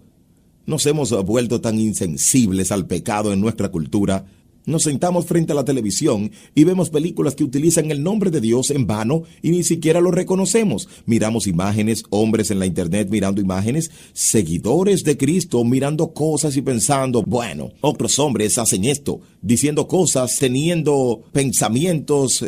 Nos hemos vuelto tan insensibles al pecado en nuestra cultura. Nos sentamos frente a la televisión y vemos películas que utilizan el nombre de Dios en vano y ni siquiera lo reconocemos. Miramos imágenes, hombres en la internet mirando imágenes, seguidores de Cristo mirando cosas y pensando, bueno, otros hombres hacen esto, diciendo cosas, teniendo pensamientos.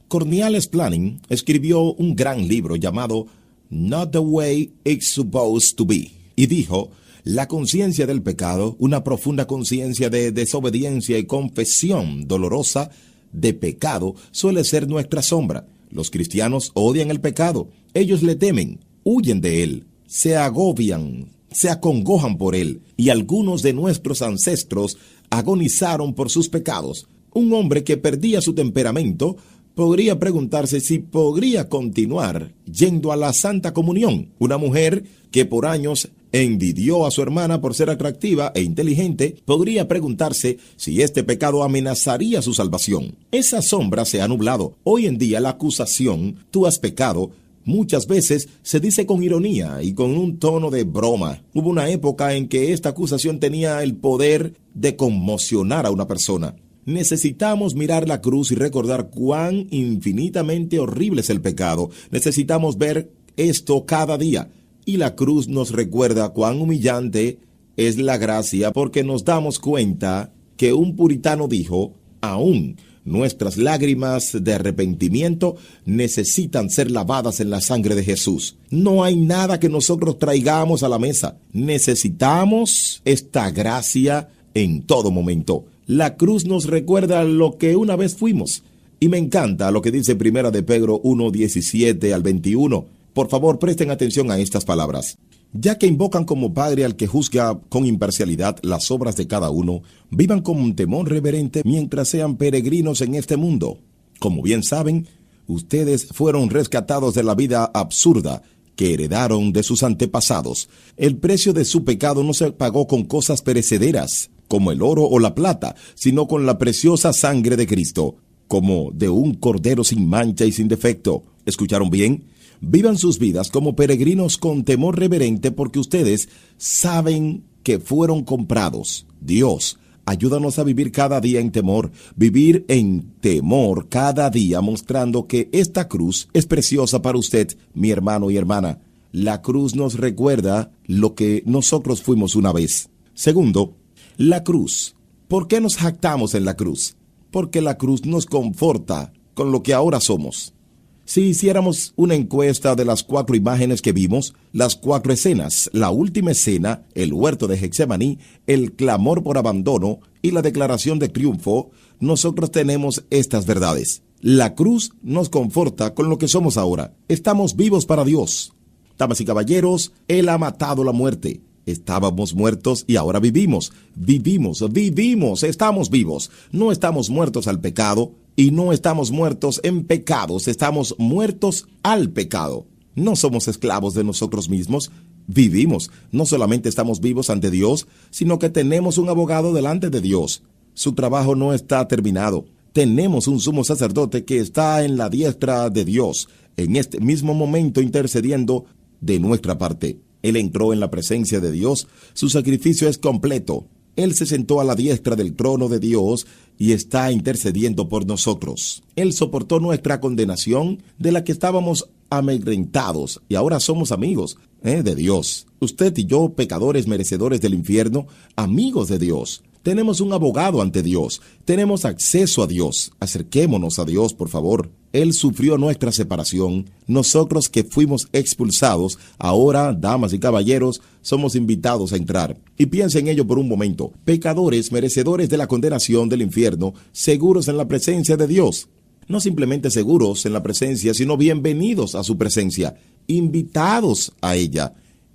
Cornelius Planning escribió un gran libro llamado Not the Way It's Supposed to Be y dijo, la conciencia del pecado, una profunda conciencia de desobediencia y confesión dolorosa de pecado, suele ser nuestra sombra. Los cristianos odian el pecado. Ellos le temen, huyen de él, se agobian, se acongojan por él. Y algunos de nuestros ancestros agonizaron por sus pecados. Un hombre que perdía su temperamento podría preguntarse si podría continuar yendo a la Santa Comunión. Una mujer que por años envidió a su hermana por ser atractiva e inteligente, podría preguntarse si este pecado amenazaría su salvación. Esa sombra se ha nublado. Hoy en día la acusación, tú has pecado, muchas veces se dice con ironía y con un tono de broma. Hubo una época en que esta acusación tenía el poder de conmocionar a una persona. Necesitamos mirar la cruz y recordar cuán infinitamente horrible es el pecado. Necesitamos ver esto cada día. Y la cruz nos recuerda cuán humillante es la gracia, porque nos damos cuenta que un puritano dijo, aún nuestras lágrimas de arrepentimiento necesitan ser lavadas en la sangre de Jesús. No hay nada que nosotros traigamos a la mesa. Necesitamos esta gracia en todo momento. La cruz nos recuerda lo que una vez fuimos. Y me encanta lo que dice Primera de Pedro 1:17 al 21. Por favor, presten atención a estas palabras. Ya que invocan como Padre al que juzga con imparcialidad las obras de cada uno, vivan con un temor reverente mientras sean peregrinos en este mundo. Como bien saben, ustedes fueron rescatados de la vida absurda que heredaron de sus antepasados. El precio de su pecado no se pagó con cosas perecederas, como el oro o la plata, sino con la preciosa sangre de Cristo, como de un cordero sin mancha y sin defecto. ¿Escucharon bien? Vivan sus vidas como peregrinos con temor reverente porque ustedes saben que fueron comprados. Dios, ayúdanos a vivir cada día en temor, vivir en temor cada día, mostrando que esta cruz es preciosa para usted, mi hermano y hermana. La cruz nos recuerda lo que nosotros fuimos una vez. Segundo, la cruz. ¿Por qué nos jactamos en la cruz? Porque la cruz nos conforta con lo que ahora somos. Si hiciéramos una encuesta de las 4 imágenes que vimos, las 4 escenas, la última escena, el huerto de Getsemaní, el clamor por abandono y la declaración de triunfo, nosotros tenemos estas verdades. La cruz nos conforta con lo que somos ahora. Estamos vivos para Dios. Damas y caballeros, Él ha matado la muerte. Estábamos muertos y ahora vivimos. Vivimos, estamos vivos. No estamos muertos al pecado y no estamos muertos en pecados, estamos muertos al pecado. No somos esclavos de nosotros mismos, vivimos. No solamente estamos vivos ante Dios, sino que tenemos un abogado delante de Dios. Su trabajo no está terminado. Tenemos un sumo sacerdote que está en la diestra de Dios, en este mismo momento intercediendo de nuestra parte. Él entró en la presencia de Dios, su sacrificio es completo. Él se sentó a la diestra del trono de Dios y está intercediendo por nosotros. Él soportó nuestra condenación de la que estábamos amedrentados y ahora somos amigos de Dios. Usted y yo, pecadores merecedores del infierno, amigos de Dios. Tenemos un abogado ante Dios. Tenemos acceso a Dios. Acerquémonos a Dios, por favor. Él sufrió nuestra separación. Nosotros que fuimos expulsados, ahora, damas y caballeros, somos invitados a entrar. Y piensen en ello por un momento. Pecadores merecedores de la condenación del infierno, seguros en la presencia de Dios. No simplemente seguros en la presencia, sino bienvenidos a su presencia, invitados a ella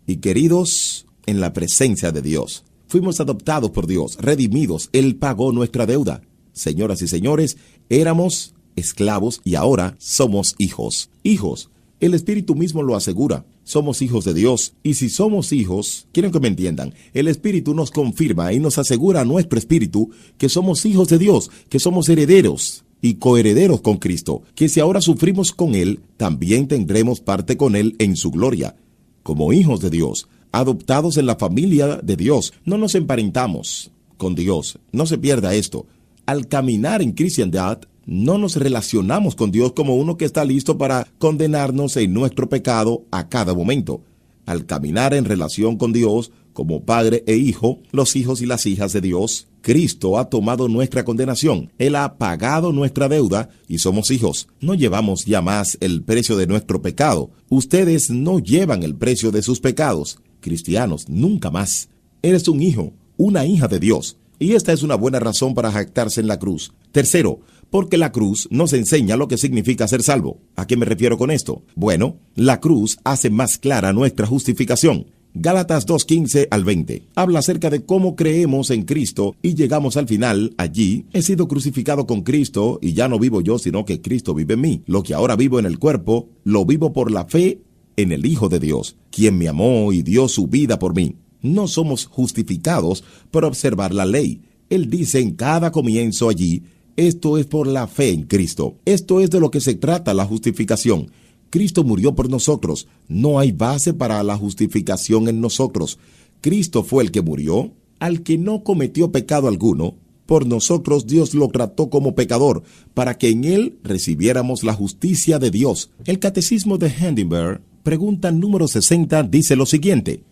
y queridos en la presencia de Dios. Fuimos adoptados por Dios, redimidos. Él pagó nuestra deuda. Señoras y señores, éramos esclavos y ahora somos hijos. Hijos, el Espíritu mismo lo asegura. Somos hijos de Dios. Y si somos hijos, quiero que me entiendan, el Espíritu nos confirma y nos asegura a nuestro espíritu que somos hijos de Dios, que somos herederos y coherederos con Cristo, que si ahora sufrimos con Él, también tendremos parte con Él en su gloria. Como hijos de Dios, adoptados en la familia de Dios, no nos emparentamos con Dios. No se pierda esto. Al caminar en cristiandad, no nos relacionamos con Dios como uno que está listo para condenarnos en nuestro pecado a cada momento. Al caminar en relación con Dios, como padre e hijo, los hijos y las hijas de Dios, Cristo ha tomado nuestra condenación. Él ha pagado nuestra deuda y somos hijos. No llevamos ya más el precio de nuestro pecado. Ustedes no llevan el precio de sus pecados. Cristianos, nunca más. Eres un hijo, una hija de Dios. Y esta es una buena razón para jactarse en la cruz. Tercero, porque la cruz nos enseña lo que significa ser salvo. ¿A qué me refiero con esto? Bueno, la cruz hace más clara nuestra justificación. Gálatas 2:15 al 20. Habla acerca de cómo creemos en Cristo y llegamos al final. Allí, he sido crucificado con Cristo y ya no vivo yo, sino que Cristo vive en mí. Lo que ahora vivo en el cuerpo, lo vivo por la fe en el Hijo de Dios, quien me amó y dio su vida por mí. No somos justificados por observar la ley. Él dice en cada comienzo allí, esto es por la fe en Cristo. Esto es de lo que se trata la justificación. Cristo murió por nosotros. No hay base para la justificación en nosotros. Cristo fue el que murió, al que no cometió pecado alguno. Por nosotros Dios lo trató como pecador, para que en él recibiéramos la justicia de Dios. El Catecismo de Heidelberg, pregunta número 60, dice lo siguiente: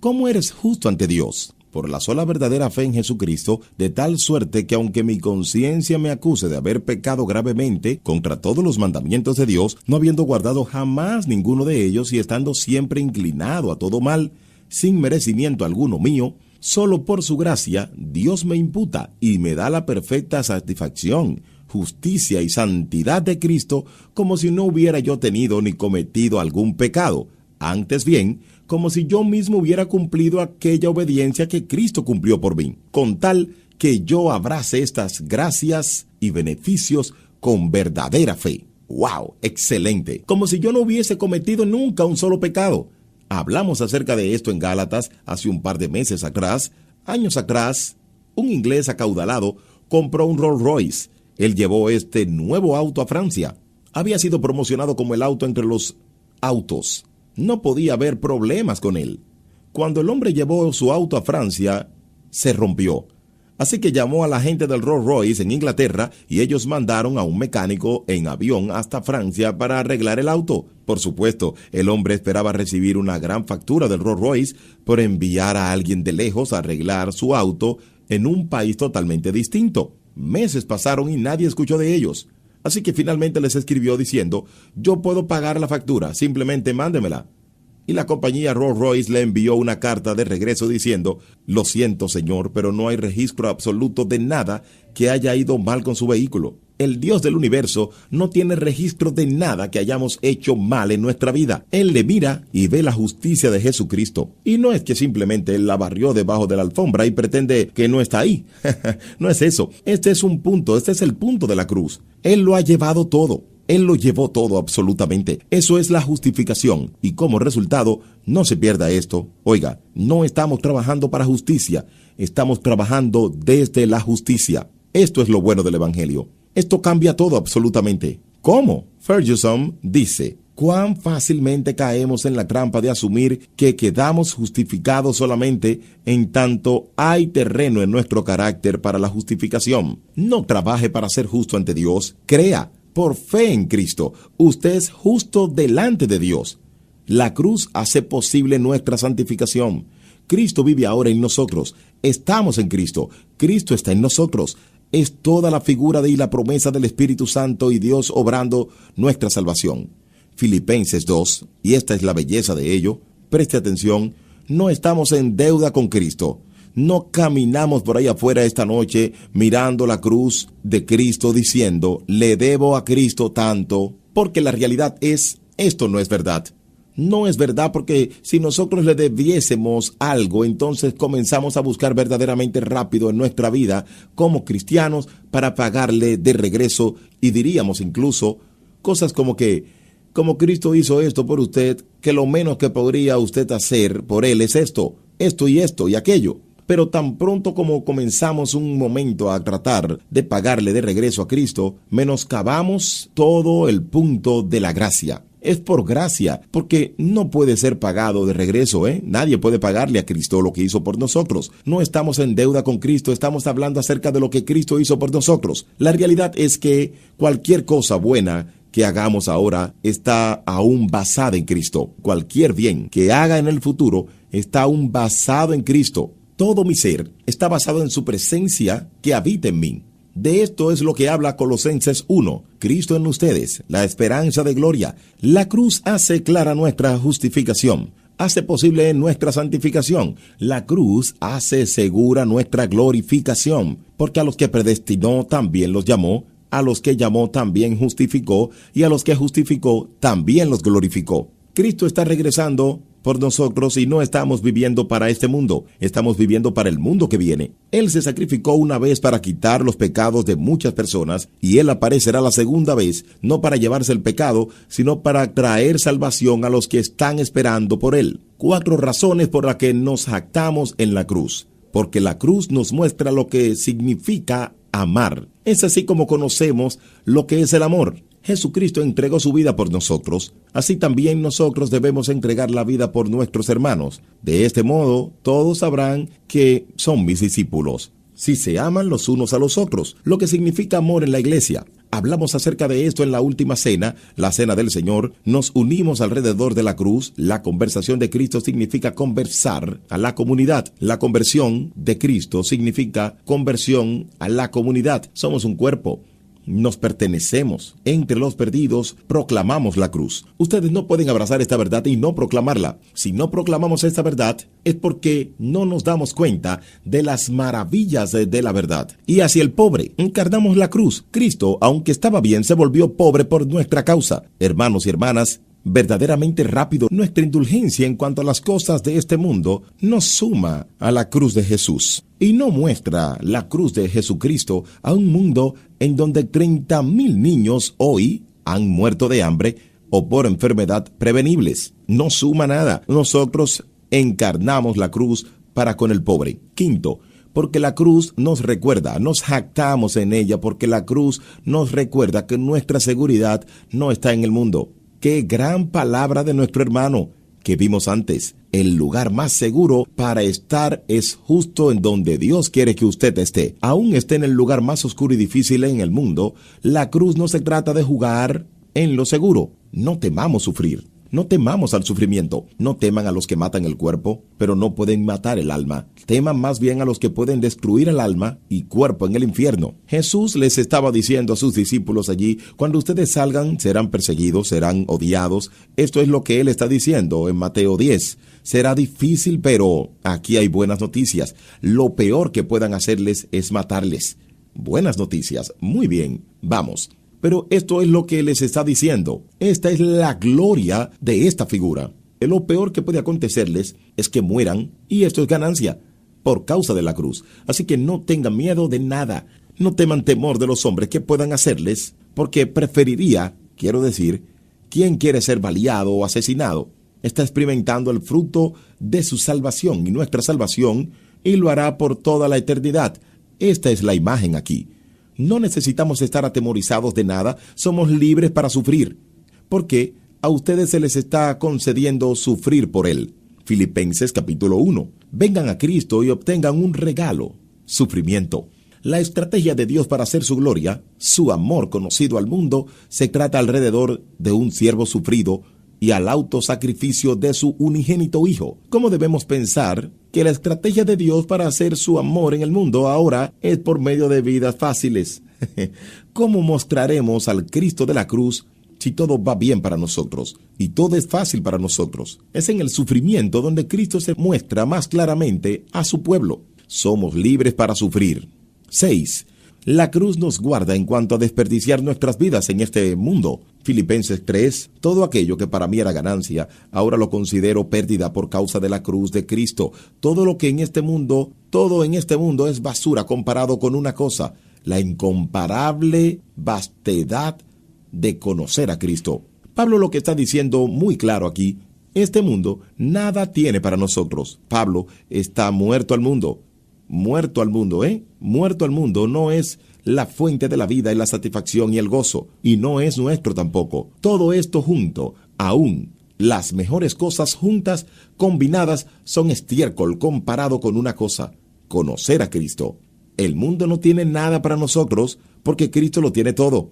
¿cómo eres justo ante Dios? Por la sola verdadera fe en Jesucristo, de tal suerte que aunque mi conciencia me acuse de haber pecado gravemente contra todos los mandamientos de Dios, no habiendo guardado jamás ninguno de ellos y estando siempre inclinado a todo mal, sin merecimiento alguno mío, solo por su gracia, Dios me imputa y me da la perfecta satisfacción, justicia y santidad de Cristo, como si no hubiera yo tenido ni cometido algún pecado. Antes bien, como si yo mismo hubiera cumplido aquella obediencia que Cristo cumplió por mí, con tal que yo abrace estas gracias y beneficios con verdadera fe. ¡Wow! ¡Excelente! Como si yo no hubiese cometido nunca un solo pecado. Hablamos acerca de esto en Gálatas hace un par de meses atrás. Años atrás, un inglés acaudalado compró un Rolls Royce. Él llevó este nuevo auto a Francia. Había sido promocionado como el auto entre los autos. No podía haber problemas con él. Cuando el hombre llevó su auto a Francia, se rompió. Así que llamó a la gente del Rolls Royce en Inglaterra y ellos mandaron a un mecánico en avión hasta Francia para arreglar el auto. Por supuesto, el hombre esperaba recibir una gran factura del Rolls Royce por enviar a alguien de lejos a arreglar su auto en un país totalmente distinto. Meses pasaron y nadie escuchó de ellos. Así que finalmente les escribió diciendo: yo puedo pagar la factura, simplemente mándemela. Y la compañía Rolls Royce le envió una carta de regreso diciendo: lo siento, señor, pero no hay registro absoluto de nada que haya ido mal con su vehículo. El Dios del universo no tiene registro de nada que hayamos hecho mal en nuestra vida. Él le mira y ve la justicia de Jesucristo. Y no es que simplemente Él la barrió debajo de la alfombra y pretende que no está ahí. No es eso. Este es el punto de la cruz. Él lo ha llevado todo. Él lo llevó todo absolutamente. Eso es la justificación. Y como resultado, no se pierda esto. Oiga, no estamos trabajando para justicia. Estamos trabajando desde la justicia. Esto es lo bueno del Evangelio. Esto cambia todo absolutamente. ¿Cómo? Ferguson dice: cuán fácilmente caemos en la trampa de asumir que quedamos justificados solamente en tanto hay terreno en nuestro carácter para la justificación. No trabaje para ser justo ante Dios. Crea. Por fe en Cristo, usted es justo delante de Dios. La cruz hace posible nuestra santificación. Cristo vive ahora en nosotros. Estamos en Cristo. Cristo está en nosotros. Es toda la figura y la promesa del Espíritu Santo y Dios obrando nuestra salvación. Filipenses 2, y esta es la belleza de ello, preste atención, no estamos en deuda con Cristo. No caminamos por ahí afuera esta noche mirando la cruz de Cristo diciendo: le debo a Cristo tanto, porque la realidad es, esto no es verdad. No es verdad, porque si nosotros le debiésemos algo, entonces comenzamos a buscar verdaderamente rápido en nuestra vida como cristianos para pagarle de regreso, y diríamos incluso cosas como que, como Cristo hizo esto por usted, que lo menos que podría usted hacer por él es esto y aquello. Pero tan pronto como comenzamos un momento a tratar de pagarle de regreso a Cristo, menoscabamos todo el punto de la gracia. Es por gracia, porque no puede ser pagado de regreso, Nadie puede pagarle a Cristo lo que hizo por nosotros. No estamos en deuda con Cristo, estamos hablando acerca de lo que Cristo hizo por nosotros. La realidad es que cualquier cosa buena que hagamos ahora está aún basada en Cristo. Cualquier bien que haga en el futuro está aún basado en Cristo. Todo mi ser está basado en su presencia que habita en mí. De esto es lo que habla Colosenses 1. Cristo en ustedes, la esperanza de gloria. La cruz hace clara nuestra justificación. Hace posible nuestra santificación. La cruz hace segura nuestra glorificación. Porque a los que predestinó también los llamó. A los que llamó también justificó. Y a los que justificó también los glorificó. Cristo está regresando por nosotros y no estamos viviendo para este mundo, estamos viviendo para el mundo que viene. Él se sacrificó una vez para quitar los pecados de muchas personas y Él aparecerá la segunda vez, no para llevarse el pecado, sino para traer salvación a los que están esperando por Él. 4 razones por las que nos jactamos en la cruz. Porque la cruz nos muestra lo que significa amar. Es así como conocemos lo que es el amor. Jesucristo entregó su vida por nosotros, así también nosotros debemos entregar la vida por nuestros hermanos. De este modo, todos sabrán que son mis discípulos, si se aman los unos a los otros, lo que significa amor en la iglesia. Hablamos acerca de esto en la última cena, la cena del Señor. Nos unimos alrededor de la cruz. La conversación de Cristo significa conversar a la comunidad. La conversión de Cristo significa conversión a la comunidad. Somos un cuerpo. Nos pertenecemos. Entre los perdidos proclamamos la cruz. Ustedes no pueden abrazar esta verdad y no proclamarla. Si no proclamamos esta verdad, es porque no nos damos cuenta de las maravillas de la verdad. Y hacia el pobre, encarnamos la cruz. Cristo, aunque estaba bien, se volvió pobre por nuestra causa. Hermanos y hermanas, verdaderamente rápido, nuestra indulgencia en cuanto a las cosas de este mundo nos suma a la cruz de Jesús y no muestra la cruz de Jesucristo a un mundo en donde 30,000 niños hoy han muerto de hambre o por enfermedad prevenibles. No suma nada. Nosotros encarnamos la cruz para con el pobre. 5. porque la cruz nos recuerda, nos jactamos en ella, porque la cruz nos recuerda que nuestra seguridad no está en el mundo. ¡Qué gran palabra de nuestro hermano que vimos antes! El lugar más seguro para estar es justo en donde Dios quiere que usted esté. Aún esté en el lugar más oscuro y difícil en el mundo, la cruz no se trata de jugar en lo seguro. No temamos sufrir. No temamos al sufrimiento. No teman a los que matan el cuerpo, pero no pueden matar el alma. Teman más bien a los que pueden destruir el alma y cuerpo en el infierno. Jesús les estaba diciendo a sus discípulos allí: cuando ustedes salgan, serán perseguidos, serán odiados. Esto es lo que Él está diciendo en Mateo 10. Será difícil, pero aquí hay buenas noticias. Lo peor que puedan hacerles es matarles. Buenas noticias. Muy bien, vamos. Pero esto es lo que les está diciendo. Esta es la gloria de esta figura. Lo peor que puede acontecerles es que mueran, y esto es ganancia, por causa de la cruz. Así que no tengan miedo de nada. No teman temor de los hombres que puedan hacerles, porque preferiría, quiero decir, quien quiere ser baleado o asesinado, está experimentando el fruto de su salvación y nuestra salvación, y lo hará por toda la eternidad. Esta es la imagen aquí. No necesitamos estar atemorizados de nada, somos libres para sufrir, porque a ustedes se les está concediendo sufrir por Él. Filipenses capítulo 1. Vengan a Cristo y obtengan un regalo: sufrimiento. La estrategia de Dios para hacer su gloria, su amor conocido al mundo, se trata alrededor de un siervo sufrido y al autosacrificio de su unigénito Hijo. ¿Cómo debemos pensar que la estrategia de Dios para hacer su amor en el mundo ahora es por medio de vidas fáciles? ¿Cómo mostraremos al Cristo de la cruz si todo va bien para nosotros y todo es fácil para nosotros? Es en el sufrimiento donde Cristo se muestra más claramente a su pueblo. Somos libres para sufrir. 6. La cruz nos guarda en cuanto a desperdiciar nuestras vidas en este mundo. Filipenses 3. Todo aquello que para mí era ganancia, ahora lo considero pérdida por causa de la cruz de Cristo. Todo en este mundo es basura comparado con una cosa: la incomparable vastedad de conocer a Cristo. Pablo lo que está diciendo muy claro aquí: este mundo nada tiene para nosotros. Pablo está muerto al mundo. Muerto al mundo, Muerto al mundo no es la fuente de la vida y la satisfacción y el gozo, y no es nuestro tampoco. Todo esto junto, aún las mejores cosas juntas, combinadas, son estiércol comparado con una cosa: conocer a Cristo. El mundo no tiene nada para nosotros, porque Cristo lo tiene todo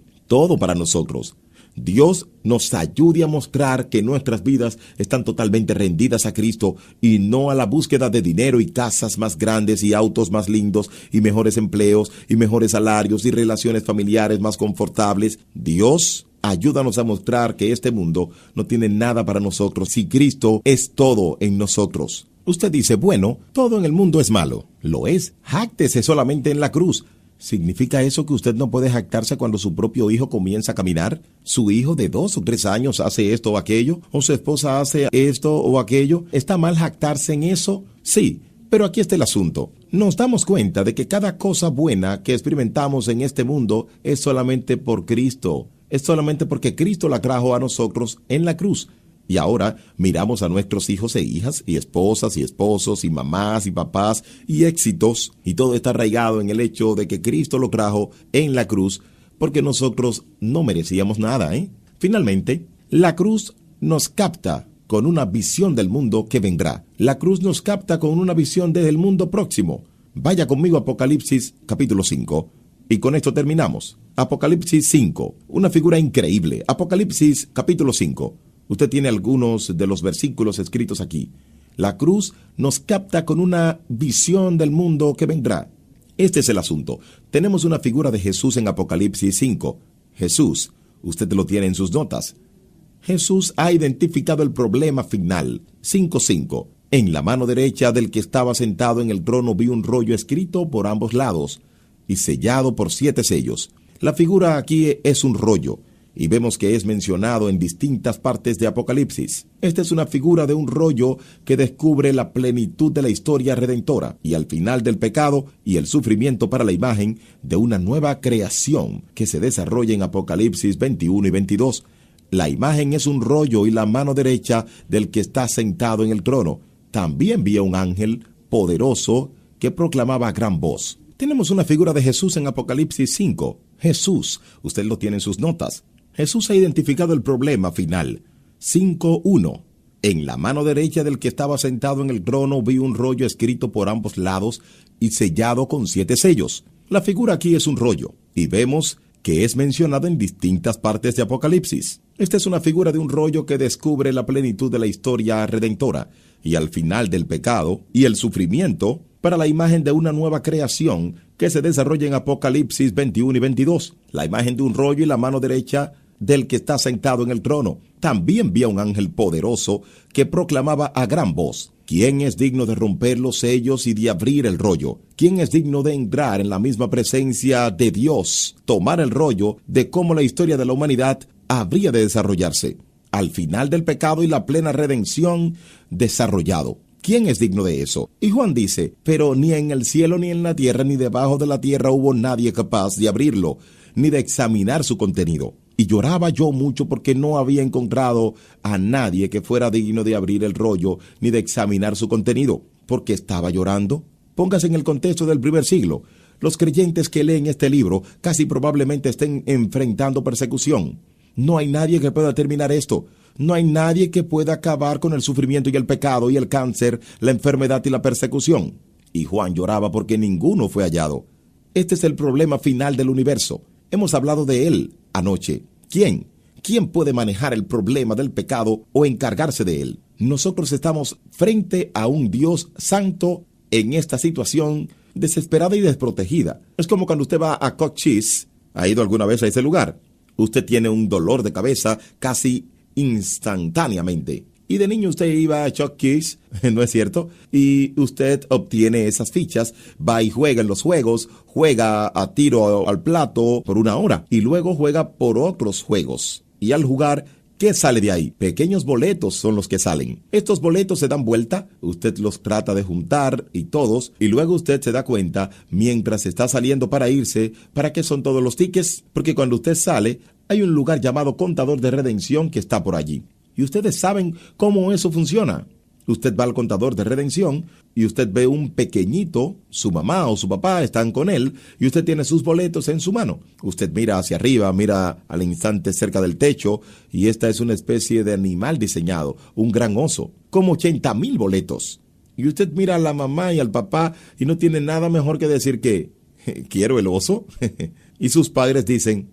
para nosotros. Dios nos ayude a mostrar que nuestras vidas están totalmente rendidas a Cristo y no a la búsqueda de dinero y casas más grandes y autos más lindos y mejores empleos y mejores salarios y relaciones familiares más confortables. Dios, ayúdanos a mostrar que este mundo no tiene nada para nosotros si Cristo es todo en nosotros. Usted dice: bueno, todo en el mundo es malo. Lo es. Jáctese solamente en la cruz. ¿Significa eso que usted no puede jactarse cuando su propio hijo comienza a caminar? ¿Su hijo de 2 o 3 años hace esto o aquello? ¿O su esposa hace esto o aquello? ¿Está mal jactarse en eso? Sí, pero aquí está el asunto. Nos damos cuenta de que cada cosa buena que experimentamos en este mundo es solamente por Cristo. Es solamente porque Cristo la trajo a nosotros en la cruz. Y ahora miramos a nuestros hijos e hijas, y esposas y esposos, y mamás y papás, y éxitos, y todo está arraigado en el hecho de que Cristo lo trajo en la cruz, porque nosotros no merecíamos nada, Finalmente, la cruz nos capta con una visión del mundo que vendrá. La cruz nos capta con una visión del mundo próximo. Vaya conmigo a Apocalipsis capítulo 5, y con esto terminamos. Apocalipsis 5, una figura increíble. Apocalipsis capítulo 5. Usted tiene algunos de los versículos escritos aquí. La cruz nos capta con una visión del mundo que vendrá. Este es el asunto. Tenemos una figura de Jesús en Apocalipsis 5. Jesús, usted lo tiene en sus notas. Jesús ha identificado el problema final. 5:5. En la mano derecha del que estaba sentado en el trono vi un rollo escrito por ambos lados y sellado por 7 sellos. La figura aquí es un rollo, y vemos que es mencionado en distintas partes de Apocalipsis. Esta es una figura de un rollo que descubre la plenitud de la historia redentora y al final del pecado y el sufrimiento para la imagen de una nueva creación que se desarrolla en Apocalipsis 21 y 22. La imagen es un rollo y la mano derecha del que está sentado en el trono. También vi a un ángel poderoso que proclamaba a gran voz. Tenemos una figura de Jesús en Apocalipsis 5. Jesús, usted lo tiene en sus notas. Jesús ha identificado el problema final. 5:1. En la mano derecha del que estaba sentado en el trono vi un rollo escrito por ambos lados y sellado con 7 sellos. La figura aquí es un rollo, y vemos que es mencionada en distintas partes de Apocalipsis. Esta es una figura de un rollo que descubre la plenitud de la historia redentora, y al final del pecado y el sufrimiento, para la imagen de una nueva creación que se desarrolla en Apocalipsis 21 y 22. La imagen de un rollo y la mano derecha del que está sentado en el trono. También vi a un ángel poderoso que proclamaba a gran voz: ¿quién es digno de romper los sellos y de abrir el rollo? ¿Quién es digno de entrar en la misma presencia de Dios, tomar el rollo de cómo la historia de la humanidad habría de desarrollarse al final del pecado y la plena redención desarrollado? ¿Quién es digno de eso? Y Juan dice: pero ni en el cielo, ni en la tierra, ni debajo de la tierra hubo nadie capaz de abrirlo, ni de examinar su contenido. Y lloraba yo mucho porque no había encontrado a nadie que fuera digno de abrir el rollo, ni de examinar su contenido. ¿Por qué estaba llorando? Póngase en el contexto del primer siglo. Los creyentes que leen este libro casi probablemente estén enfrentando persecución. No hay nadie que pueda terminar esto. No hay nadie que pueda acabar con el sufrimiento y el pecado y el cáncer, la enfermedad y la persecución. Y Juan lloraba porque ninguno fue hallado. Este es el problema final del universo. Hemos hablado de él anoche. ¿Quién? ¿Quién puede manejar el problema del pecado o encargarse de él? Nosotros estamos frente a un Dios santo en esta situación desesperada y desprotegida. Es como cuando usted va a Cochise. ¿Ha ido alguna vez a ese lugar? Usted tiene un dolor de cabeza casi instantáneamente. Y de niño usted iba a Chuck Kiss, ¿no es cierto? Y usted obtiene esas fichas, va y juega en los juegos, juega a tiro al plato por 1 hora y luego juega por otros juegos. Y al jugar, ¿qué sale de ahí? Pequeños boletos son los que salen. Estos boletos se dan vuelta, usted los trata de juntar y todos, y luego usted se da cuenta, mientras está saliendo para irse, ¿para qué son todos los tickets? Porque cuando usted sale, hay un lugar llamado contador de redención que está por allí. Y ustedes saben cómo eso funciona. Usted va al contador de redención y usted ve un pequeñito, su mamá o su papá están con él y usted tiene sus boletos en su mano. Usted mira hacia arriba, mira al instante cerca del techo y esta es una especie de animal diseñado, un gran oso, como 80,000 boletos. Y usted mira a la mamá y al papá y no tiene nada mejor que decir que, ¿quiero el oso? Y sus padres dicen: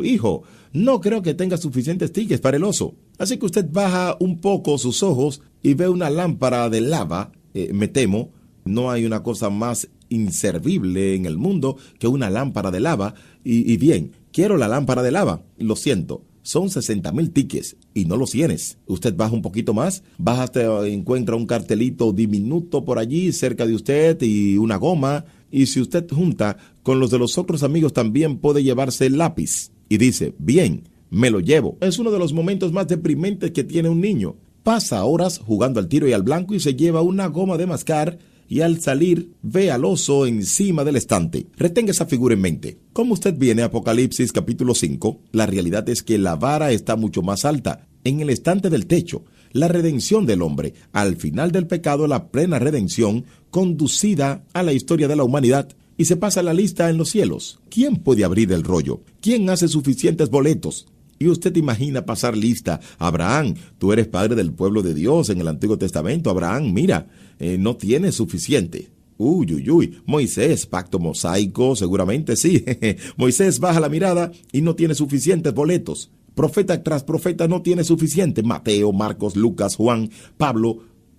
hijo, no creo que tenga suficientes tickets para el oso. Así que usted baja un poco sus ojos y ve una lámpara de lava. Me temo, no hay una cosa más inservible en el mundo que una lámpara de lava. Y bien, quiero la lámpara de lava. Lo siento, son 60,000 tickets y no los tienes. Usted baja un poquito más, baja hasta encuentra un cartelito diminuto por allí cerca de usted y una goma. Y si usted junta con los de los otros amigos, también puede llevarse el lápiz. Y dice: bien, me lo llevo. Es uno de los momentos más deprimentes que tiene un niño. Pasa horas jugando al tiro y al blanco y se lleva una goma de mascar y al salir ve al oso encima del estante. Retenga esa figura en mente. Como usted viene a Apocalipsis capítulo 5, la realidad es que la vara está mucho más alta, en el estante del techo. La redención del hombre, al final del pecado, la plena redención, conducida a la historia de la humanidad, y se pasa la lista en los cielos. ¿Quién puede abrir el rollo? ¿Quién hace suficientes boletos? Y usted imagina pasar lista. Abraham, tú eres padre del pueblo de Dios en el Antiguo Testamento. Abraham, mira, no tienes suficiente. Moisés, pacto mosaico, seguramente sí. Moisés baja la mirada y no tiene suficientes boletos. Profeta tras profeta no tiene suficiente. Mateo, Marcos, Lucas, Juan, Pablo.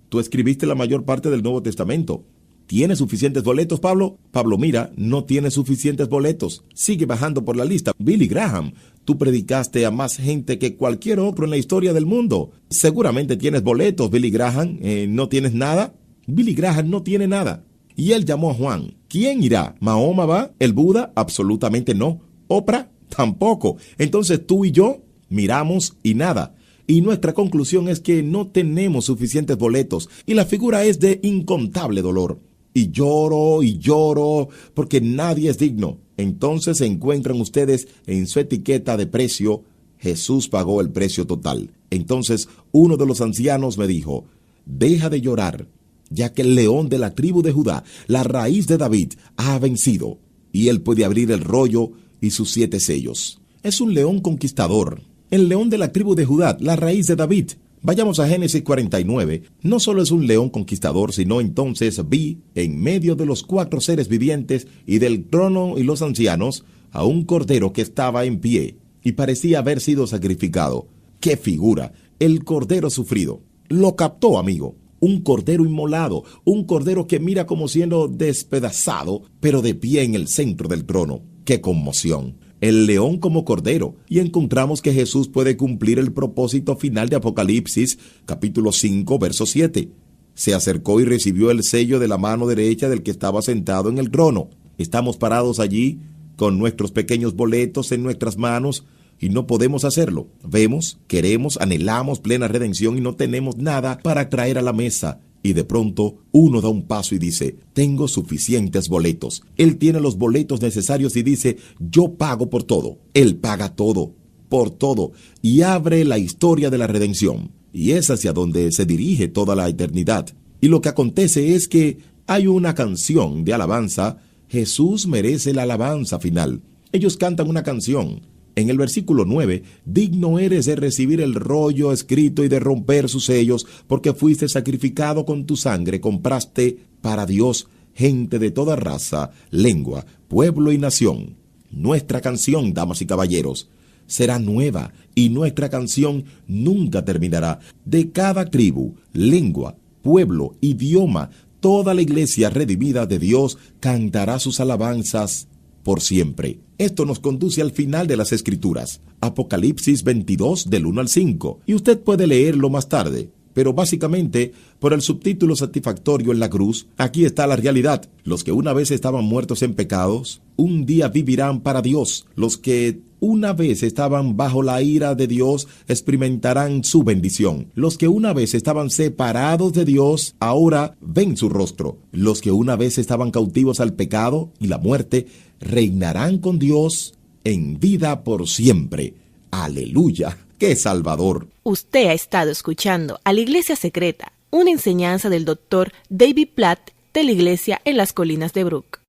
Tú escribiste la mayor parte del Nuevo Testamento. ¿Tiene suficientes boletos, Pablo? Pablo, mira, no tiene suficientes boletos. Sigue bajando por la lista. Billy Graham, tú predicaste a más gente que cualquier otro en la historia del mundo. Seguramente tienes boletos, Billy Graham. ¿No tienes nada? Billy Graham no tiene nada. Y él llamó a Juan. ¿Quién irá? ¿Mahoma va? ¿El Buda? Absolutamente no. ¿Oprah? Tampoco. Entonces tú y yo miramos y nada. Y nuestra conclusión es que no tenemos suficientes boletos. Y la figura es de incontable dolor. Y lloro, porque nadie es digno. Entonces se encuentran ustedes en su etiqueta de precio: Jesús pagó el precio total. Entonces uno de los ancianos me dijo: deja de llorar. ya que el león de la tribu de Judá, la raíz de David, ha vencido, y él puede abrir el rollo y sus 7 sellos. Es un león conquistador, el león de la tribu de Judá, la raíz de David. Vayamos a Génesis 49. No solo es un león conquistador, sino entonces vi, en medio de los 4 seres vivientes y del trono y los ancianos, a un cordero que estaba en pie y parecía haber sido sacrificado. ¡Qué figura! El cordero sufrido. Lo captó, amigo. Un cordero inmolado, un cordero que mira como siendo despedazado, pero de pie en el centro del trono. ¡Qué conmoción! El león como cordero, y encontramos que Jesús puede cumplir el propósito final de Apocalipsis, capítulo 5, verso 7. Se acercó y recibió el sello de la mano derecha del que estaba sentado en el trono. Estamos parados allí, con nuestros pequeños boletos en nuestras manos, y no podemos hacerlo. Vemos, queremos, anhelamos plena redención y no tenemos nada para traer a la mesa. Y de pronto uno da un paso y dice, tengo suficientes boletos. Él tiene los boletos necesarios y dice, yo pago por todo. Él paga todo, por todo, y abre la historia de la redención. Y es hacia donde se dirige toda la eternidad. Y lo que acontece es que hay una canción de alabanza. Jesús merece la alabanza final. Ellos cantan una canción. En el versículo 9, digno eres de recibir el rollo escrito y de romper sus sellos, porque fuiste sacrificado con tu sangre, compraste para Dios gente de toda raza, lengua, pueblo y nación. Nuestra canción, damas y caballeros, será nueva y nuestra canción nunca terminará. De cada tribu, lengua, pueblo, idioma, toda la iglesia redimida de Dios cantará sus alabanzas por siempre. Esto nos conduce al final de las Escrituras, Apocalipsis 22 del 1 al 5, y usted puede leerlo más tarde, pero básicamente, por el subtítulo satisfactorio en la cruz, aquí está la realidad. Los que una vez estaban muertos en pecados, un día vivirán para Dios. Los que una vez estaban bajo la ira de Dios, experimentarán su bendición. Los que una vez estaban separados de Dios, ahora ven su rostro. Los que una vez estaban cautivos al pecado y la muerte, reinarán con Dios en vida por siempre. ¡Aleluya! ¡Qué Salvador! Usted ha estado escuchando a la Iglesia Secreta, una enseñanza del Dr. David Platt de la Iglesia en las Colinas de Brooke.